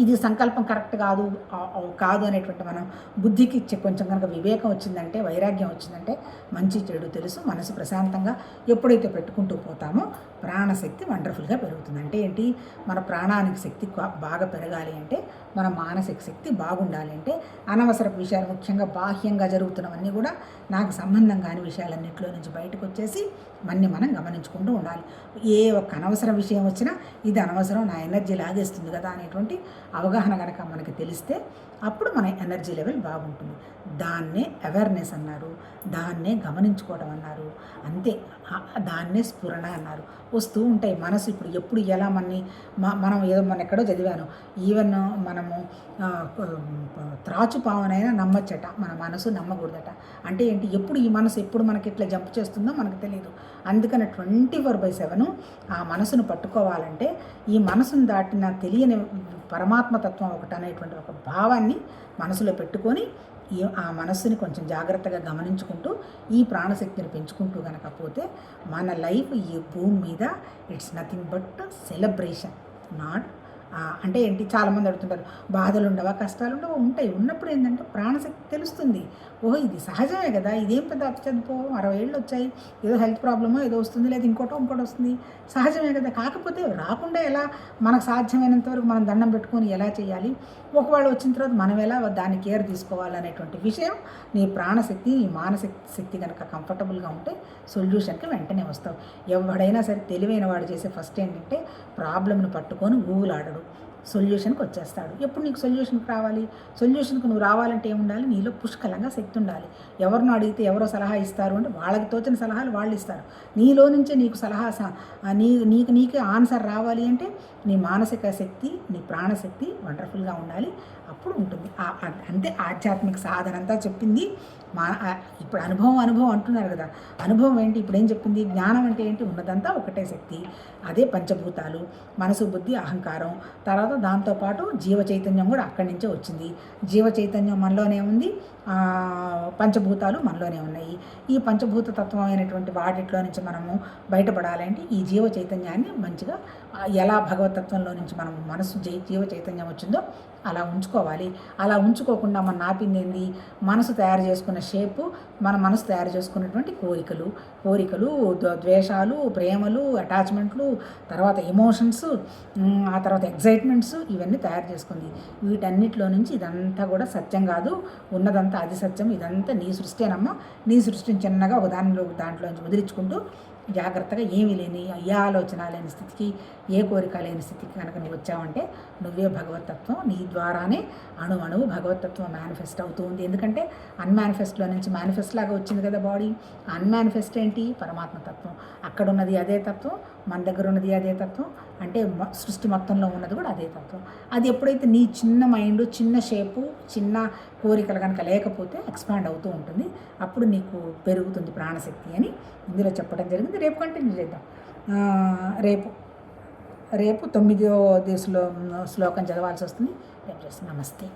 [SPEAKER 1] ఇది సంకల్పం కరెక్ట్ కాదు అనేటువంటి మనం బుద్ధికి కొంచెం కనుక వివేకం వచ్చిందంటే, వైరాగ్యం వచ్చిందంటే మంచి చెడు తెలుసు, మనసు ప్రశాంతంగా ఎప్పుడైతే పెట్టుకుంటూ పోతామో ప్రాణశక్తి వండర్ఫుల్గా పెరుగుతుంది. అంటే ఏంటి, మన ప్రాణానికి శక్తి బాగా పెరగాలి అంటే, మన మానసిక శక్తి బాగుండాలి అంటే, అనవసర విషయాలు ముఖ్యంగా బాహ్యంగా జరుగుతున్నవన్నీ కూడా నాకు సంబంధం కాని విషయాలన్నింటిలో నుంచి బయటకు వచ్చేసి మనం గమనించుకుంటూ ఉండాలి. ఏ ఒక్క అనవసర విషయం వచ్చినా ఇది అనవసరం, నా ఎనర్జీ లాగేస్తుంది కదా అనేటువంటి అవగాహన కనుక మనకి తెలిస్తే అప్పుడు మన ఎనర్జీ లెవెల్ బాగుంటుంది. దాన్నే అవేర్నెస్ అన్నారు, దాన్నే గమనించుకోవడం అన్నారు, అంతే. దాన్నే స్ఫురణ అన్నారు. వస్తూ ఉంటాయి మనసు. ఇప్పుడు ఎప్పుడు ఎలా మనం ఏదో ఎక్కడో చదివాను, ఈవెన్ మనము త్రాచుపావనైనా నమ్మచ్చట, మన మనసు నమ్మకూడదట. అంటే ఏంటి, ఎప్పుడు ఈ మనసు ఎప్పుడు మనకి ఇట్లా జంప్ చేస్తుందో మనకు తెలియదు. అందుకని 24/7 ఆ మనసును పట్టుకోవాలంటే ఈ మనసును దాటిన తెలియని పరమాత్మతత్వం ఒకటి అనేటువంటి ఒక భావాన్ని మనసులో పెట్టుకొని ఆ మనస్సుని కొంచెం జాగ్రత్తగా గమనించుకుంటూ ఈ ప్రాణశక్తిని పెంచుకుంటూ కనుక పోతే మన లైఫ్ ఈ భూమి మీద it's nothing but celebration, not అంటే ఏంటి, చాలామంది అడుగుతుంటారు, బాధలు ఉండవా, కష్టాలు ఉండవా? ఉంటాయి. ఉన్నప్పుడు ఏంటంటే ప్రాణశక్తి తెలుస్తుంది. ఓహో, ఇది సహజమే కదా, ఇదేం పెద్ద అత్యద్భుతం, 60 ఏళ్ళు వచ్చాయి, ఏదో హెల్త్ ప్రాబ్లమో ఏదో వస్తుంది, లేదా ఇంకోటి వస్తుంది, సహజమే కదా. కాకపోతే రాకుండా ఎలా, మనకు సాధ్యమైనంత వరకు మనం దండం పెట్టుకొని ఎలా చేయాలి, ఒకవేళ వచ్చిన తర్వాత మనం ఎలా దాన్ని కేర్ తీసుకోవాలనేటువంటి విషయం, నీ ప్రాణశక్తి, నీ మానసిక శక్తి కనుక కంఫర్టబుల్గా ఉంటే సొల్యూషన్కి వెంటనే వస్తావు. ఎవడైనా సరే తెలివైన వాడు చేసే ఫస్ట్ ఏంటంటే ప్రాబ్లమ్ని పట్టుకొని ఊగులాడడు, సొల్యూషన్కి వచ్చేస్తాడు. ఎప్పుడు నీకు సొల్యూషన్కి రావాలి, సొల్యూషన్కి నువ్వు రావాలంటే ఏముండాలి, నీలో పుష్కలంగా శక్తి ఉండాలి. ఎవరిని అడిగితే ఎవరో సలహా ఇస్తారు అంటే వాళ్ళకి తోచిన సలహాలు వాళ్ళు ఇస్తారు. నీలో నుంచే నీకు సలహా నీకే ఆన్సర్ రావాలి అంటే నీ మానసిక శక్తి, నీ ప్రాణశక్తి వండర్ఫుల్గా ఉండాలి. అప్పుడు ఉంటుంది. అంతే ఆధ్యాత్మిక సాధన అంతా చెప్పింది. ఇప్పుడు అనుభవం అంటున్నారు కదా, అనుభవం ఏంటి, ఇప్పుడు ఏం చెప్పింది, జ్ఞానం అంటే ఏంటి, ఉన్నదంతా ఒకటే శక్తి, అదే పంచభూతాలు, మనసు, బుద్ధి, అహంకారం. తర్వాత దాంతోపాటు జీవ చైతన్యం కూడా అక్కడి నుంచే వచ్చింది. జీవ చైతన్యం మనలోనే ఉంది, పంచభూతాలు మనలోనే ఉన్నాయి. ఈ పంచభూత తత్వమైనటువంటి వాటిలో నుంచి మనము బయటపడాలంటే ఈ జీవ చైతన్యాన్ని మంచిగా ఎలా భగవతత్వంలో నుంచి మనం మనసు జీవ చైతన్యం వచ్చిందో అలా ఉంచుకోవాలి. అలా ఉంచుకోకుండా మన నాపింది ఏంది, మనసు తయారు చేసుకున్న షేపు, మన మనసు తయారు చేసుకున్నటువంటి కోరికలు, ద్వేషాలు, ప్రేమలు, అటాచ్మెంట్లు, తర్వాత ఎమోషన్స్, ఆ తర్వాత ఎగ్జైట్మెంట్స్, ఇవన్నీ తయారు చేసుకుంది. వీటన్నిటిలో నుంచి ఇదంతా కూడా సత్యం కాదు, ఉన్నదంతా అది సత్యం, ఇదంతా నీ సృష్టినమ్మా, నీ సృష్టిని చిన్నగా ఒక దాంట్లోంచి వదిలించుకుంటూ జాగ్రత్తగా ఏమీ లేని, ఏ ఆలోచన లేని స్థితికి, ఏ కోరిక లేని స్థితికి కనుక నువ్వు వచ్చావంటే నువ్వే భగవతత్వం. నీ ద్వారానే అణువు భగవతత్వం మేనిఫెస్ట్ అవుతూ ఉంది. ఎందుకంటే అన్మానిఫెస్ట్లో నుంచి మేనిఫెస్ట్ లాగా వచ్చింది కదా బాడీ. అన్మానిఫెస్ట్ ఏంటి, పరమాత్మ తత్వం. అక్కడ ఉన్నది అదే తత్వం, మన దగ్గర ఉన్నది అదే తత్వం, అంటే సృష్టి మొత్తంలో ఉన్నది కూడా అదే తత్వం. అది ఎప్పుడైతే నీ చిన్న మైండ్, చిన్న షేపు, చిన్న కోరికలు కనుక లేకపోతే ఎక్స్పాండ్ అవుతూ ఉంటుంది. అప్పుడు నీకు పెరుగుతుంది ప్రాణశక్తి అని ఇందులో చెప్పడం జరిగింది. రేపు కంటిన్యూ చేద్దాం. రేపు 9వ శ్లోకం చదవాల్సి వస్తుంది. రేపు చేస్తాం. నమస్తే.